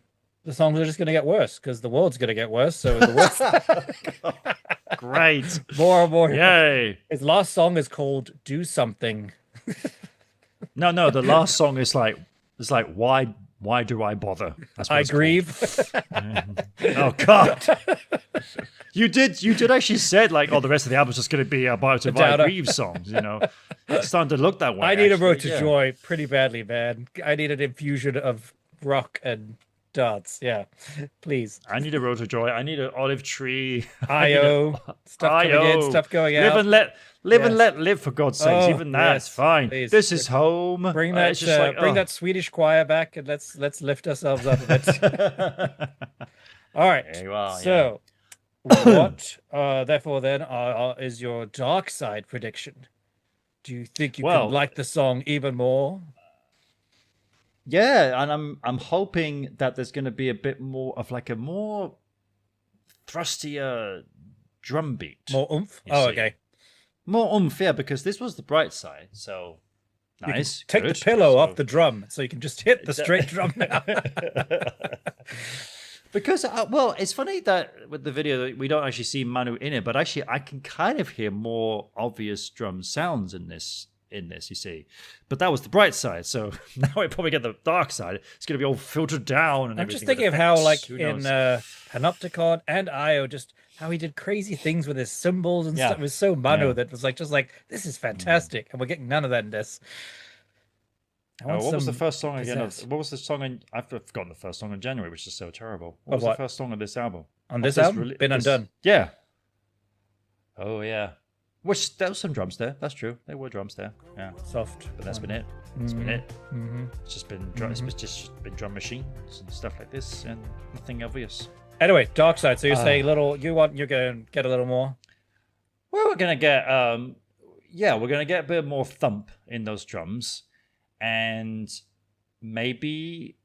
songs are just going to get worse because the world's going to get worse. So the worst, great, more and more. yay! His last song is called "Do Something." No, the last song is like why do I bother? That's what I it's called. grieve. Oh God. You did actually said like, oh, the rest of the album's just going to be about I downer. grieve songs. It's starting to look that way. I need a actually, road to yeah. joy pretty badly, man. I need an infusion of rock and dance. Yeah, please. I need a road to joy. I need an olive tree. IO stuff coming in, IO. stuff going Live out. and live and Yes. let live, for God's sakes. Oh, Even that's yes, fine. please. This is home. Bring It's that just like, bring oh. that Swedish choir back and let's lift ourselves up a bit. All right. There you are, So, what therefore then is your dark side prediction? Do you think you Well, can like the song even more? Yeah, and I'm hoping that there's going to be a bit more of like a more thrustier drum beat. More oomph? You Oh, see. okay. More oomph, yeah, because this was the bright side. So You can nice. take good. the pillow So- off the drum so you can just hit the straight drum now. Because well, it's funny that with the video that we don't actually see Manu in it, but actually I can kind of hear more obvious drum sounds in this. You see, but that was the bright side. So now we probably get the dark side. It's going to be all filtered down. And I'm just everything thinking of with how, effects. like, Who in knows? Panopticon and Io, just how he did crazy things with his cymbals and Yeah. stuff. It was so Manu Yeah. that was like, just like, this is fantastic. And we're getting none of that in this. I want What was the some first song again? pizzazz. What was the song? I've forgotten the first song in January, which is so terrible. Of What was what? the first song of this album? On Of this album? Been Undone. Yeah. Oh yeah. Which there was some drums there. That's true. There were drums there. Yeah. Soft. But that's been it. That's been it. Mm-hmm. It's just been drum. It's just been drum machines and stuff like this, and nothing obvious. Anyway, dark side. So you're saying you're going to get a little more. Well, we're gonna get we're gonna get a bit more thump in those drums, and maybe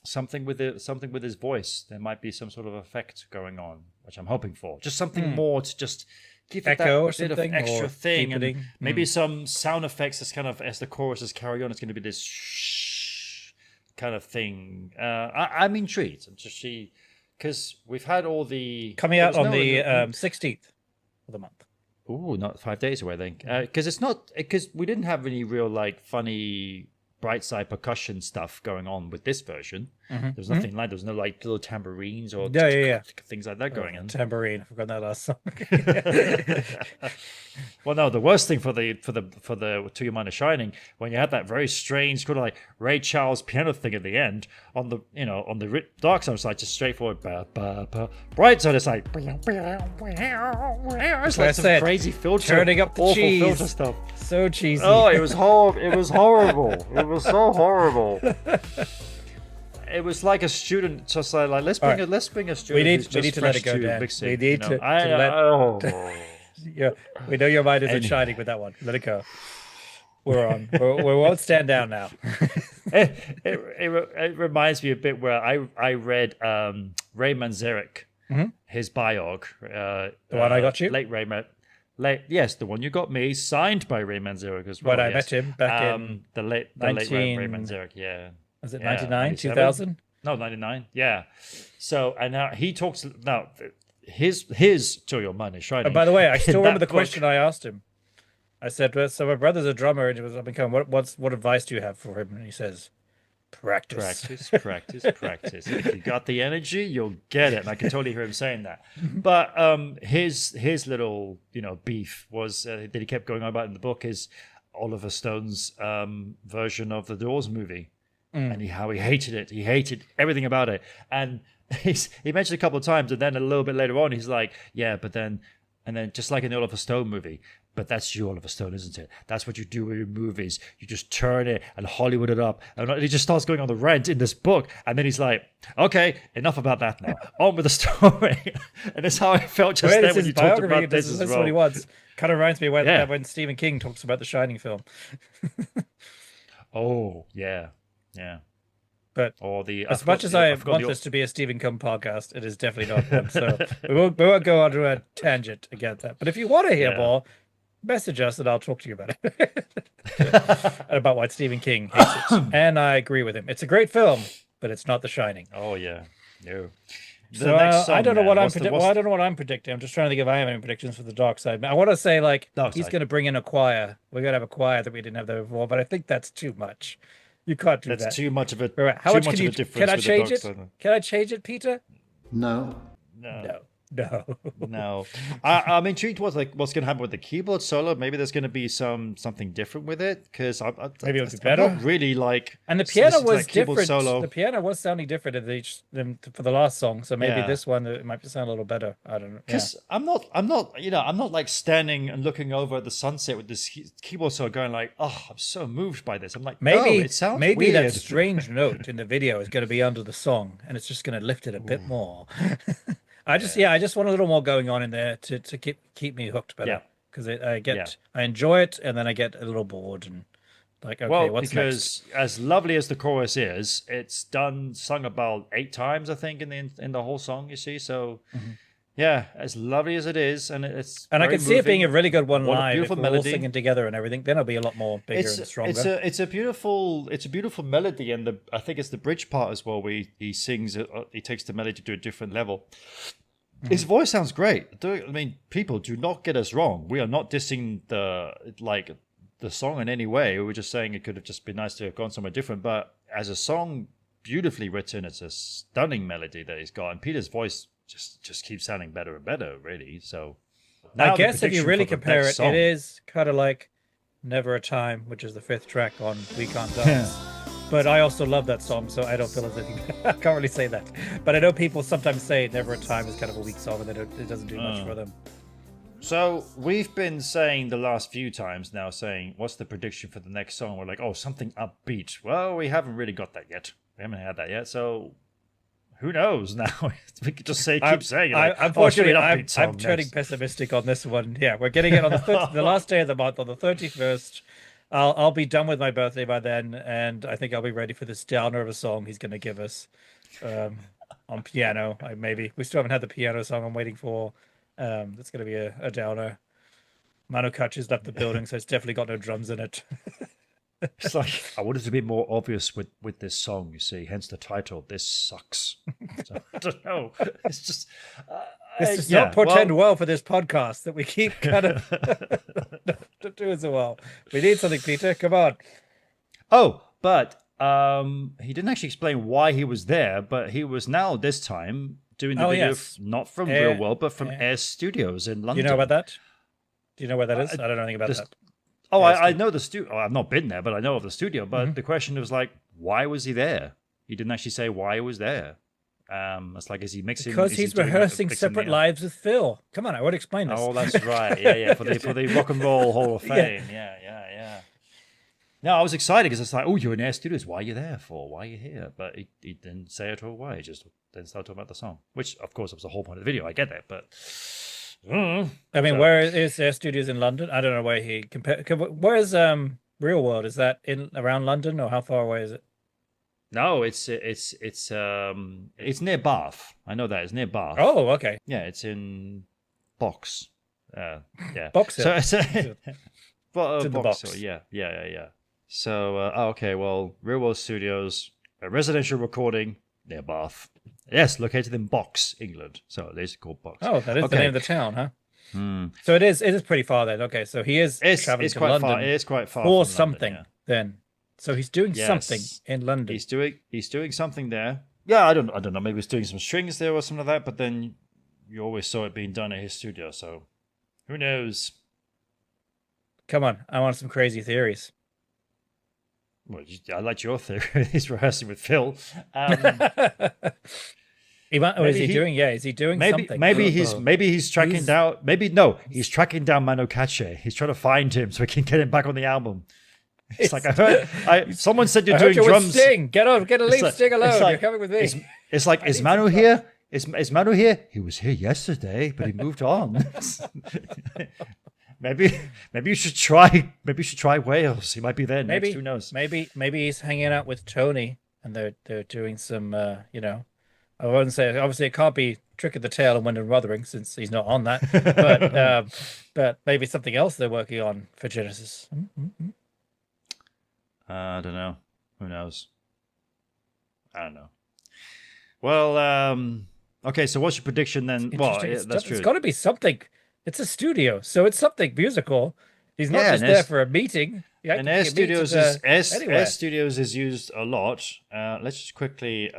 something with his voice. There might be some sort of effect going on, which I'm hoping for. Just something more to just give it Echo or that bit of something, extra or thing, and deepening. maybe some sound effects as kind of as the choruses carry on. It's going to be this shh kind of thing. I'm intrigued to see because we've had all the Coming there out was on no- the 16th of the month. Ooh, not 5 days away, I think. Because it's not because we didn't have any real like funny bright side percussion stuff going on with this version. There was nothing like there was no like little tambourines or Yeah. things like that going on. Tambourine. I forgot that last song. Well, no, the worst thing for the To Your Mind is Shining when you had that very strange kind of like Ray Charles piano thing at the end on the dark side, it's like just straightforward. Ba, ba, ba. Bright side, it's like it's I like some said, crazy filter, turning up the awful cheese. filter stuff. So cheesy. Oh, it was horrible. It was horrible. It was so horrible. It was like a student just like let's bring Alright. a student. need- who's we just need to let fresh it go, to Dan. mixing, We need to I, let- oh. Yeah, we know your mind isn't Anyway. shining with that one. Let it go. We're on. We won't stand down now. It reminds me a bit where I read Ray Manzarek, his biog. The one I got you? Late Ray yes, the one you got me, signed by Ray Manzarek as well. When I yes. met him back in the late Ray 19 Manzarek, yeah. Was it Yeah, 99, 97? 2000? No, 99. Yeah. So and now he talks now. His To Your Mind is Shining. And by the way, I in still remember that the question I asked him. I said, well, so my brother's a drummer, and he was up and coming. What advice do you have for him? And he says, practice. Practice. If you got the energy, you'll get it. And I can totally hear him saying that. But his little beef was that he kept going on about in the book is Oliver Stone's version of the Doors movie, and how he hated it. He hated everything about it, and he mentioned a couple of times, and then a little bit later on, he's like, yeah, but then. And then, just like in the Oliver Stone movie, but that's you, Oliver Stone, isn't it? That's what you do with your movies. You just turn it and Hollywood it up. And he just starts going on the rant in this book. And then he's like, okay, enough about that now. On with the story. And that's how I felt just Wait, then it's when his you talked biography. about this This as is what he well. wants. Kind of reminds me Yeah. when Stephen King talks about the Shining film. Oh, yeah. But Or the as much as I want this to be a Stephen King podcast, it is definitely not one. So we won't go onto a tangent against that. But if you want to hear Yeah. more, message us and I'll talk to you about it. And about why Stephen King hates it. And I agree with him. It's a great film, but it's not The Shining. Oh, yeah. No. The So next song, I don't know man, what I'm what's the- predicting. what's Well, I don't know what I'm predicting. I'm just trying to think if I have any predictions for the dark side. I want to say like Dark he's side. going to bring in a choir. We're going to have a choir that we didn't have there before, but I think that's too much. You can't do That's that. too much of a Right, how too much much can of you? a difference Can I with the change dark it? side. Can I change it, Peter? No. No. No. No, I'm intrigued what's going to happen with the keyboard solo. Maybe there's going to be something different with it because Maybe it'll be I'm better. not really like. And the piano listening to was that keyboard different. Solo. The piano was sounding different than for the last song. So maybe Yeah. this one it might sound a little better. I don't know. Yeah. Because I'm not like standing and looking over at the sunset with this keyboard solo going like, oh, I'm so moved by this. I'm like, Maybe no, it sounds maybe that weird. strange note in the video is going to be under the song, and it's just going to lift it a bit more. I just want a little more going on in there to keep me hooked better. Yeah. because I enjoy it, and then I get a little bored and like, okay, Well, what's because next? as lovely as the chorus is, it's sung about 8 times, I think, in the whole song. You see, so yeah, as lovely as it is, and And I very can see it being a moving, really good one what a live if beautiful we're all melody. singing together and everything. Then it'll be a lot more bigger and stronger. It's a beautiful melody, and I think it's the bridge part as well, where he sings it. He takes the melody to a different level. His voice sounds great. I mean, people, do not get us wrong. We are not dissing the song in any way. We were just saying it could have just been nice to have gone somewhere different. But as a song, beautifully written, it's a stunning melody that he's got, and Peter's voice just keeps sounding better and better, really. So now I guess if you really compare it, song, it is kind of like Never a Time, which is the 5th track on We Can't Dance. But I also love that song, so I don't feel as if I can't really say that. But I know people sometimes say Never a Time is kind of a weak song, and it doesn't do much for them. So we've been saying the last few times now, saying what's the prediction for the next song? We're like, oh, something upbeat. Well, we haven't really got that yet. We haven't had that yet. So who knows now? We could just keep saying it. Like, Unfortunately, oh, an upbeat song I'm turning next. pessimistic on this one. Yeah, we're getting it on the last day of the month, on the 31st. I'll be done with my birthday by then, and I think I'll be ready for this downer of a song he's going to give us on piano. Maybe we still haven't had the piano song I'm waiting for. That's going to be a downer. Manu Katsu's left the building, so it's definitely got no drums in it. It's like, I wanted to be more obvious with this song, you see, hence the title, This Sucks. So, I don't know. It's just... This does not portend well for this podcast that we keep kind of not doing so well. We need something, Peter. Come on. Oh, but he didn't actually explain why he was there, but he was now, this time, doing the video, not from Real World, but from Air Studios in London. Do you know about that? Do you know where that is? I don't know anything about that. Oh, I know the studio. I've not been there, but I know of the studio. But the question was like, why was he there? He didn't actually say why he was there. It's like, is he mixing? Because he's rehearsing Separate Lives with Phil. Come on, I would explain this. Oh, that's right. Yeah, for the Rock and Roll Hall of Fame. Yeah. No, I was excited because it's like, oh, you're in Air Studios. Why are you there for? Why are you here? But he didn't say at all why. He just then started talking about the song, which, of course, was the whole point of the video. I get that, but... I mean, where is Air Studios in London? I don't know where he compared. Where is Real World? Is that in around London, or how far away is it? No, it's near Bath. I know that it's near Bath. Oh, okay. Yeah, it's in Box. Yeah, Box Hill. So It's in the Box box. Hill, yeah. So okay, well, Real World Studios, a residential recording near Bath. Yes, located in Box, England. So it is called Box. Oh, that is the name of the town, huh? Mm. So it is pretty far then. Okay, so he is traveling to quite London far. It is quite far for from something London, then. So he's doing something in London. He's doing something there. Yeah, I don't know. Maybe he's doing some strings there or something like that. But then you always saw it being done at his studio. So who knows? Come on, I want some crazy theories. Well, I like your theory. He's rehearsing with Phil. What is he doing? Yeah, is he doing something? Maybe he's tracking down. He's tracking down Mano Katché. He's trying to find him so we can get him back on the album. It's like I heard. Someone said you're doing drums. With Sting. Get a lead Sting alone. You're coming with me. It's like, is Manu here? Is Manu here? He was here yesterday, but he moved on. Maybe you should try. Maybe you should try Wales. He might be there next. Who knows? Maybe he's hanging out with Tony, and they're doing some. I wouldn't say, obviously it can't be Trick of the Tail and Wyndham Wuthering since he's not on that, but maybe something else they're working on for Genesis. I don't know. Who knows? I don't know. Well, okay. So what's your prediction then? Well, that's true. It's got to be something. It's a studio, so it's something musical. He's not just there for a meeting. And Air Studios is used a lot. Let's just quickly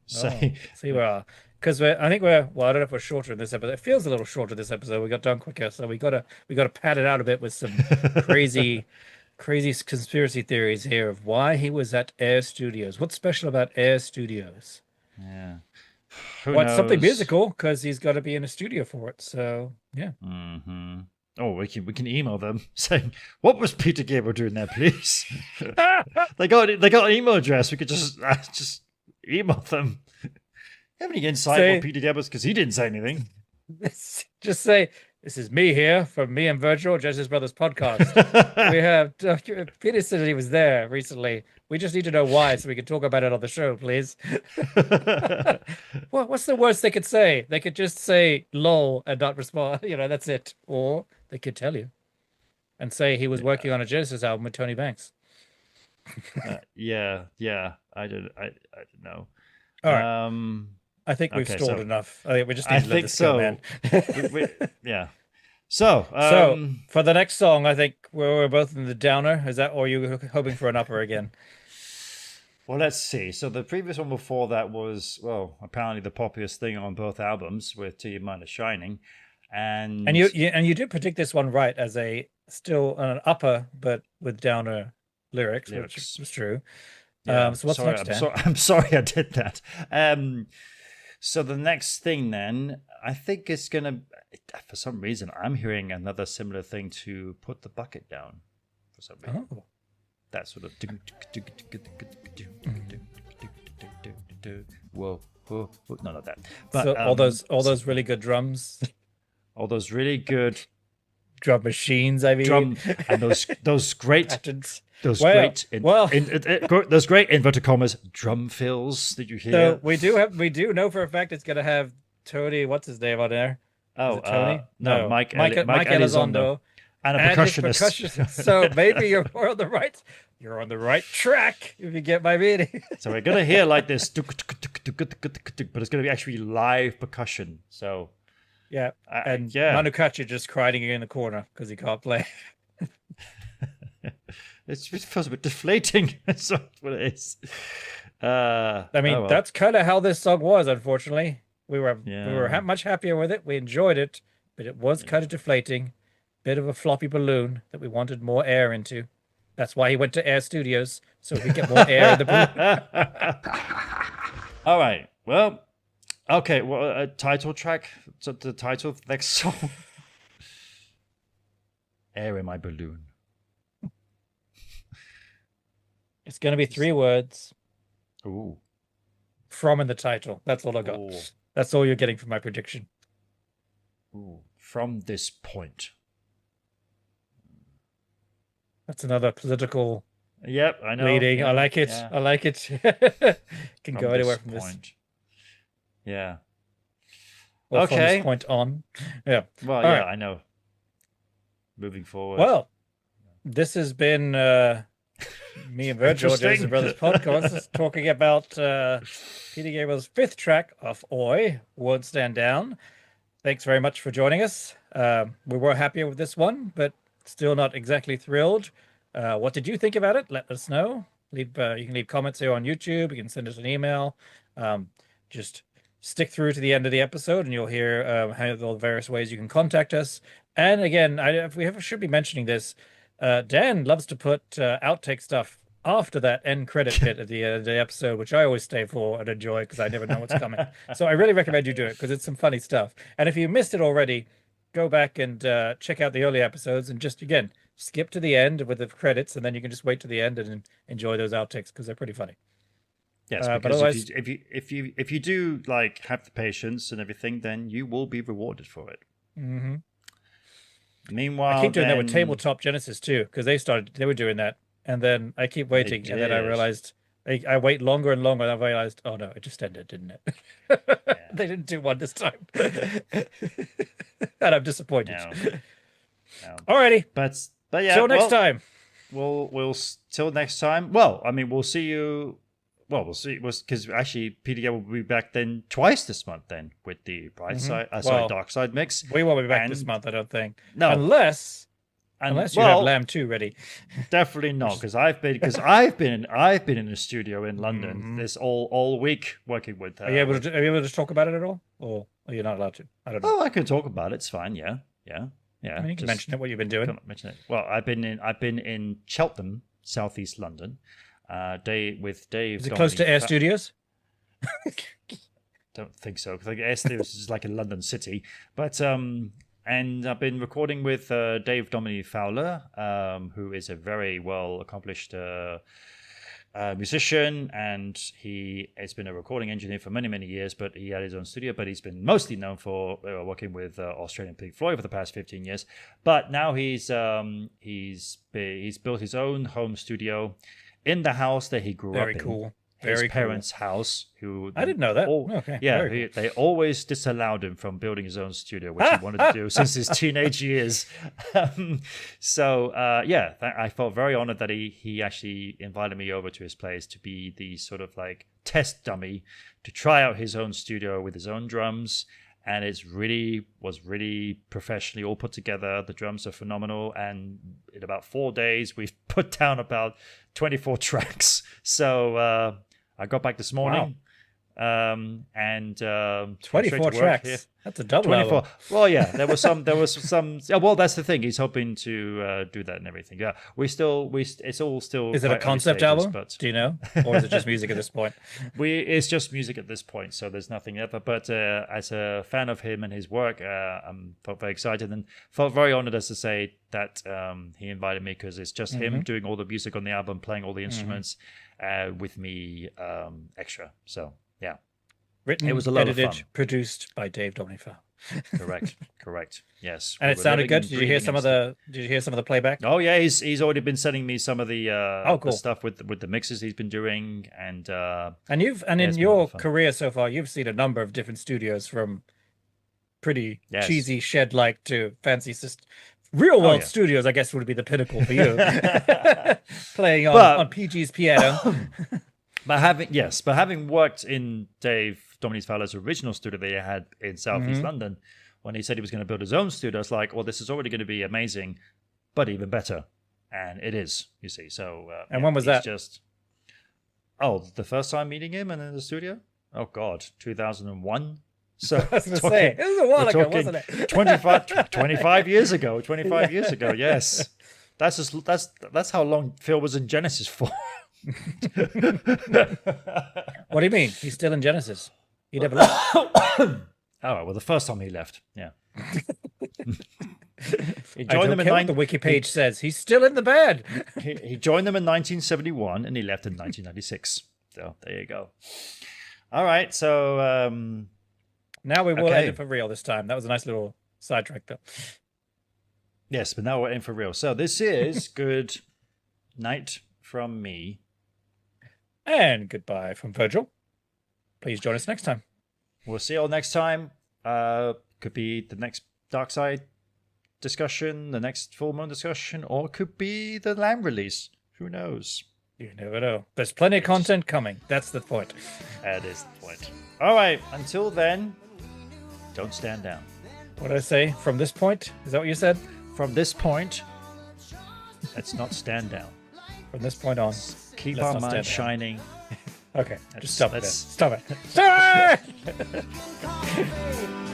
say. See where we are. Because I think I don't know if we're shorter in this episode. It feels a little shorter this episode. We got done quicker, so we gotta pad it out a bit with some crazy conspiracy theories here of why he was at Air Studios. What's special about Air Studios? Yeah. Something musical, because he's got to be in a studio for it. So yeah. Mm-hmm. Oh, we can email them saying, "What was Peter Gabriel doing there, please?" they got an email address. We could just email them. You have any insight on Peter Gabriel? Because he didn't say anything. Just say, This is me here from Me and Virgil, Genesis Brothers podcast. We have Peter said he was there recently. We just need to know why so we can talk about it on the show, please. What's the worst they could say? They could just say lol and not respond. That's it. Or they could tell you and say he was working on a Genesis album with Tony Banks. Yeah. I don't know. All right. I think we've stalled enough. I think we just need to let this go, man. Yeah. So for the next song, I think we're both in the downer. Is that, or are you hoping for an upper again? Well, let's see. So the previous one before that was, apparently the poppiest thing on both albums with To Your Mind is Shining. And you did predict this one right as still an upper, but with downer lyrics. Which was true. Yeah, so what's next, Dan? I'm sorry I did that. So the next thing then, I think it's going to, for some reason, I'm hearing another similar thing to Put the Bucket Down. For some reason. Oh. That sort of... Whoa. No, not that. But, so all those really good drums. All those really good... drum machines, I mean. And those great... patterns. Those great inverted commas drum fills that you hear. So we do know for a fact it's gonna have Tony, what's his name on there? Oh, Tony? No, Mike Elizondo. And a percussionist. So maybe you're on the right track, if you get my meaning. So we're gonna hear like this, but it's gonna be actually live percussion. So yeah, and Manukachi just crying in the corner because he can't play. It feels a bit deflating. That's what it is. That's kind of how this song was. Unfortunately, we were much happier with it. We enjoyed it, but it was kind of deflating. Bit of a floppy balloon that we wanted more air into. That's why he went to Air Studios, so we could get more air in the balloon. All right. Well, okay. Well, a title track. So the title of the next song. Air in my balloon. It's going to be 3 words. Ooh. From in the title. That's all I got. Ooh. That's all you're getting from my prediction. Ooh. From this point. That's another political. Yep, I know. Leading. Yeah, I like it. Yeah. I like it. Can go anywhere from point. This. Yeah. Or okay. From this point on. Yeah. Well, all yeah, right. I know. Moving forward. Well, this has been me and Virgil, Genesis Brothers podcast, talking about Peter Gabriel's 5th track off Oi, Won't Stand Down. Thanks very much for joining us. We were happier with this one, but still not exactly thrilled. What did you think about it? Let us know. You can leave comments here on YouTube. You can send us an email. Just stick through to the end of the episode and you'll hear how the various ways you can contact us. And again, should be mentioning this. Dan loves to put outtake stuff after that end credit bit at the end of the episode, which I always stay for and enjoy because I never know what's coming. So I really recommend you do it because it's some funny stuff. And if you missed it already, go back and check out the early episodes and just, again, skip to the end with the credits, and then you can just wait to the end and enjoy those outtakes because they're pretty funny. Yes, because but otherwise, if you do like have the patience and everything, then you will be rewarded for it. Mm-hmm. Meanwhile, I keep doing that with Tabletop Genesis too, because they were doing that, and then I keep waiting, and then I realized I wait longer and longer, and I realized, oh no, it just ended, didn't it? Yeah. They didn't do one this time, and I'm disappointed. No. Alrighty, but yeah, till next time. We'll till next time. Well, I mean, we'll see you. Well, we'll see. Because actually, Peter Gabriel will be back then twice this month then with the bright side, dark side mix. We won't be back this month, I don't think. No, unless you have Lamb 2 ready. Definitely not, because I've been in the studio in London this all week working with. Are you able to talk about it at all, or are you not allowed to? I don't know. Oh, I can talk about it. It's fine. Yeah. I mean, you can mention it. What you've been doing? Mention it. Well, I've been in Cheltenham, southeast London. With Dave. Is it close to Air Studios? Don't think so, because Air Studios is like a London city. But and I've been recording with Dave Dominic Fowler, who is a very well accomplished musician, and he has been a recording engineer for many, many years, but he had his own studio, but he's been mostly known for working with Australian Pink Floyd for the past 15 years. But now he's built his own home studio in the house that he grew up in. Very cool. His Very parents' house, who I didn't know that. Okay, yeah, very cool. they always disallowed him from building his own studio, which he wanted to do since his teenage years. I felt very honored that he actually invited me over to his place to be the sort of like test dummy to try out his own studio with his own drums. And was really professionally all put together. The drums are phenomenal, and in about 4 days, we've put down about 24 tracks. So I got back this morning, and 24 tracks. Here. That's a double 24. album. Well, yeah, there was some. Yeah, well, that's the thing. He's hoping to do that and everything. Yeah, it's all still. Is it a quite early concept stages, album? But Do you know, or is it just music at this point? it's just music at this point, so there's nothing ever. But as a fan of him and his work, felt very excited and felt very honored, as to say, that he invited me, because it's just him doing all the music on the album, playing all the instruments with me extra. So yeah. Written, It was a lot of edited, fun. produced by Dave Dominifer. Correct. Yes. And We it were sounded living good. and Did you hear breathing some and of the? Did you hear some of the playback? Oh yeah, he's already been sending me some of the cool. the stuff with the mixes he's been doing, and And in it's been a lot your of fun. career so far, you've seen a number of different studios, from pretty Yes. cheesy shed-like to fancy real world yeah. studios. I guess would be the pinnacle for you. Playing But- on PG's piano. but having worked in Dave Dominic Fowler's original studio that he had in Southeast London, when he said he was going to build his own studio, it's like, well, this is already going to be amazing, but even better, and it is. You see, so And when was he's that? Just the first time meeting him and in the studio. Oh God, 2001. So I was going to say, it was a while we're ago, talking wasn't it? 25 years ago. 25 years ago. Yes, that's how long Phil was in Genesis for. What do you mean? He's still in Genesis. He never left. Oh, well, the first time he left, yeah. He I joined don't them in care what the wiki page says. He's still in the band. he joined them in 1971 and he left in 1996. So there you go. All right, so Now we will Okay. end it for real this time. That was a nice little sidetrack, though. yes, but now we're in for real. So this is good night from me. And goodbye from Virgil. Please join us next time. We'll see you all next time. Could be the next Dark Side discussion, the next Full Moon discussion, or could be the Lamb release. Who knows? You never know. There's plenty of content coming. That's the point. That is the point. All right, until then, don't stand down. What did I say? From this point? Is that what you said? From this point, let's not stand down. From this point on. Keep Let's our not minds stand down. shining. Okay, Let's- just stop it. let's- Stop it. Stop it!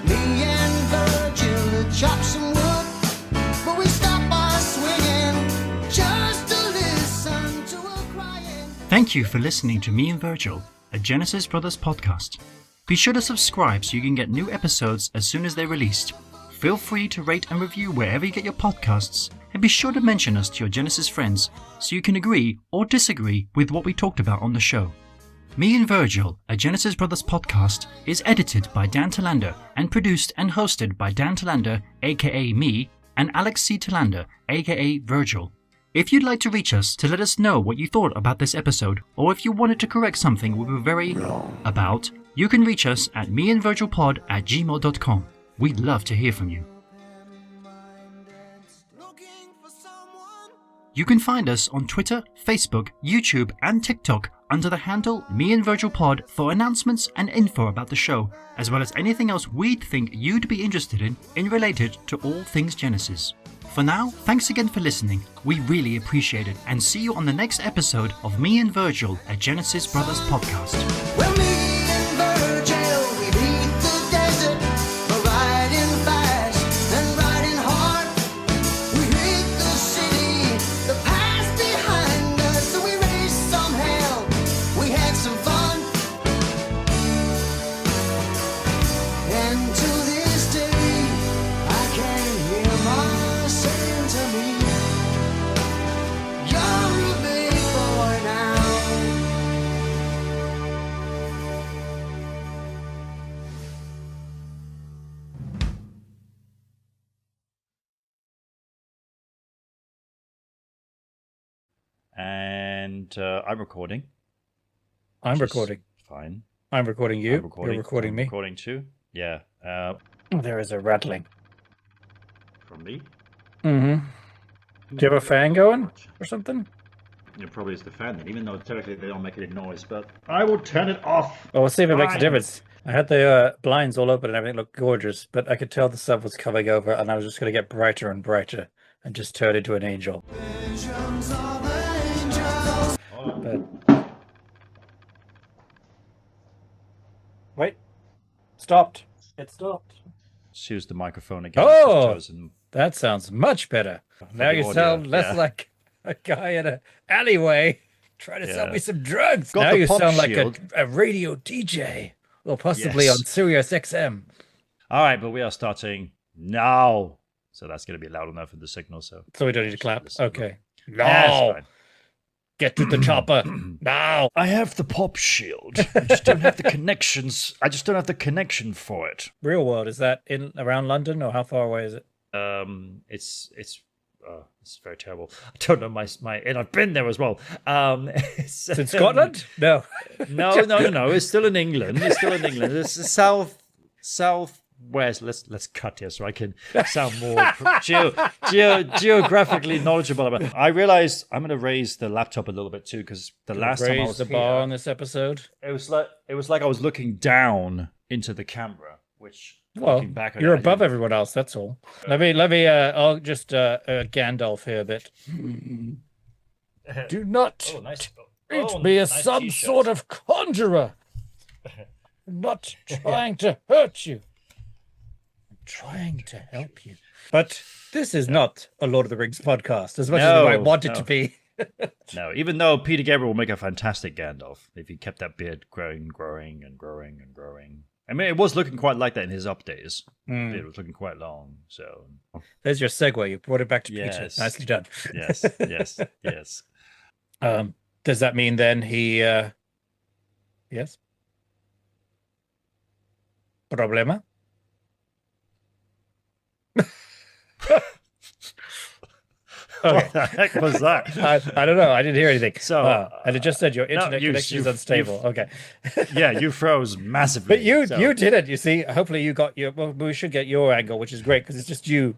Me and Virgil chop some wood, but we stop our swinging just to listen to a crying. Thank you for listening to Me and Virgil, a Genesis Brothers podcast. Be sure to subscribe so you can get new episodes as soon as they're released. Feel free to rate and review wherever you get your podcasts, and be sure to mention us to your Genesis friends so you can agree or disagree with what we talked about on the show. Me and Virgil, a Genesis Brothers podcast, is edited by Dan Telander and produced and hosted by Dan Telander, aka me, and Alex C. Telander, aka Virgil. If you'd like to reach us to let us know what you thought about this episode, or if you wanted to correct something we were very about, you can reach us at meandvirgilpod@gmail.com. We'd love to hear from you. Looking for someone. You can find us on Twitter, Facebook, YouTube, and TikTok under the handle meandvirgilpod for announcements and info about the show, as well as anything else we'd think you'd be interested in related to all things Genesis. For now, thanks again for listening. We really appreciate it, and see you on the next episode of Me and Virgil, a Genesis Brothers podcast. Well, me and Virgil, we beat the desert, we're riding fast and riding hard. We hit the city, the past behind us, so we raised some hell, we had some fun. And to this day, I can hear my saying to me, you're a big boy now. And I'm recording. I'm which is recording. Fine. I'm recording you. I'm recording. You're recording I'm me. recording too. Yeah. There is a rattling. From me? Mm-hmm. Do you have a fan going or something? It probably is the fan then, even though technically they don't make any noise, but I will turn it off. Well, we'll see if it makes a Fine. difference. I had the blinds all open and everything looked gorgeous, but I could tell the sun was coming over and I was just going to get brighter and brighter and just turn into an angel. But... Wait. Stopped. It stopped. Let's use the microphone again. Oh! Just chosen. That sounds much better. Now the you audio, sound less yeah. like a guy in an alleyway trying to sell Yeah. me some drugs. Got Now the you pop sound like shield. a radio DJ. Or possibly Yes. on Sirius XM. All right, but we are starting now. So that's going to be loud enough for the signal. So So we don't need to clap. Listen. Okay. No. Yeah, it's fine. Get to the chopper. Now. I have the pop shield. I just don't have the connections. I just don't have the connection for it. Real world, is that in around London or how far away is it? It's very terrible. I don't know my and I've been there as well. It's in Scotland? No. No. It's still in England. It's the southwest. Let's cut here so I can sound more geographically knowledgeable about it. I realized I'm going to raise the laptop a little bit too because the last time I Raise was the here, bar on this episode. it was like I was looking down into the camera, which Well, looking back on you're it, I above didn't- everyone else, that's all. Let me I'll just Gandalf here a bit. Do not Oh, nice. treat me as nice some t-shirt. sort of conjurer. I'm not trying to hurt you. I'm trying to help you. But this is not a Lord of the Rings podcast, as much as No, you might want it no. to be. No, even though Peter Gabriel will make a fantastic Gandalf if he kept that beard growing. I mean, it was looking quite like that in his up days. Hmm. It was looking quite long. So, There's your segue. You brought it back to Yes. Peter. Nicely done. yes. Does that mean then he yes? Problema? Okay. What the heck was that? I don't know. I didn't hear anything. So, and it just said your internet you- connection is you- unstable. Okay. Yeah, you froze massively. But you so- you did it. You see, hopefully you got your. Well, we should get your angle, which is great because it's just you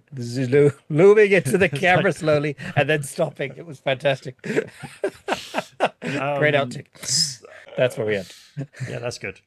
looming into the camera slowly and then stopping. It was fantastic. Great outtake. That's where we end. Yeah, that's good.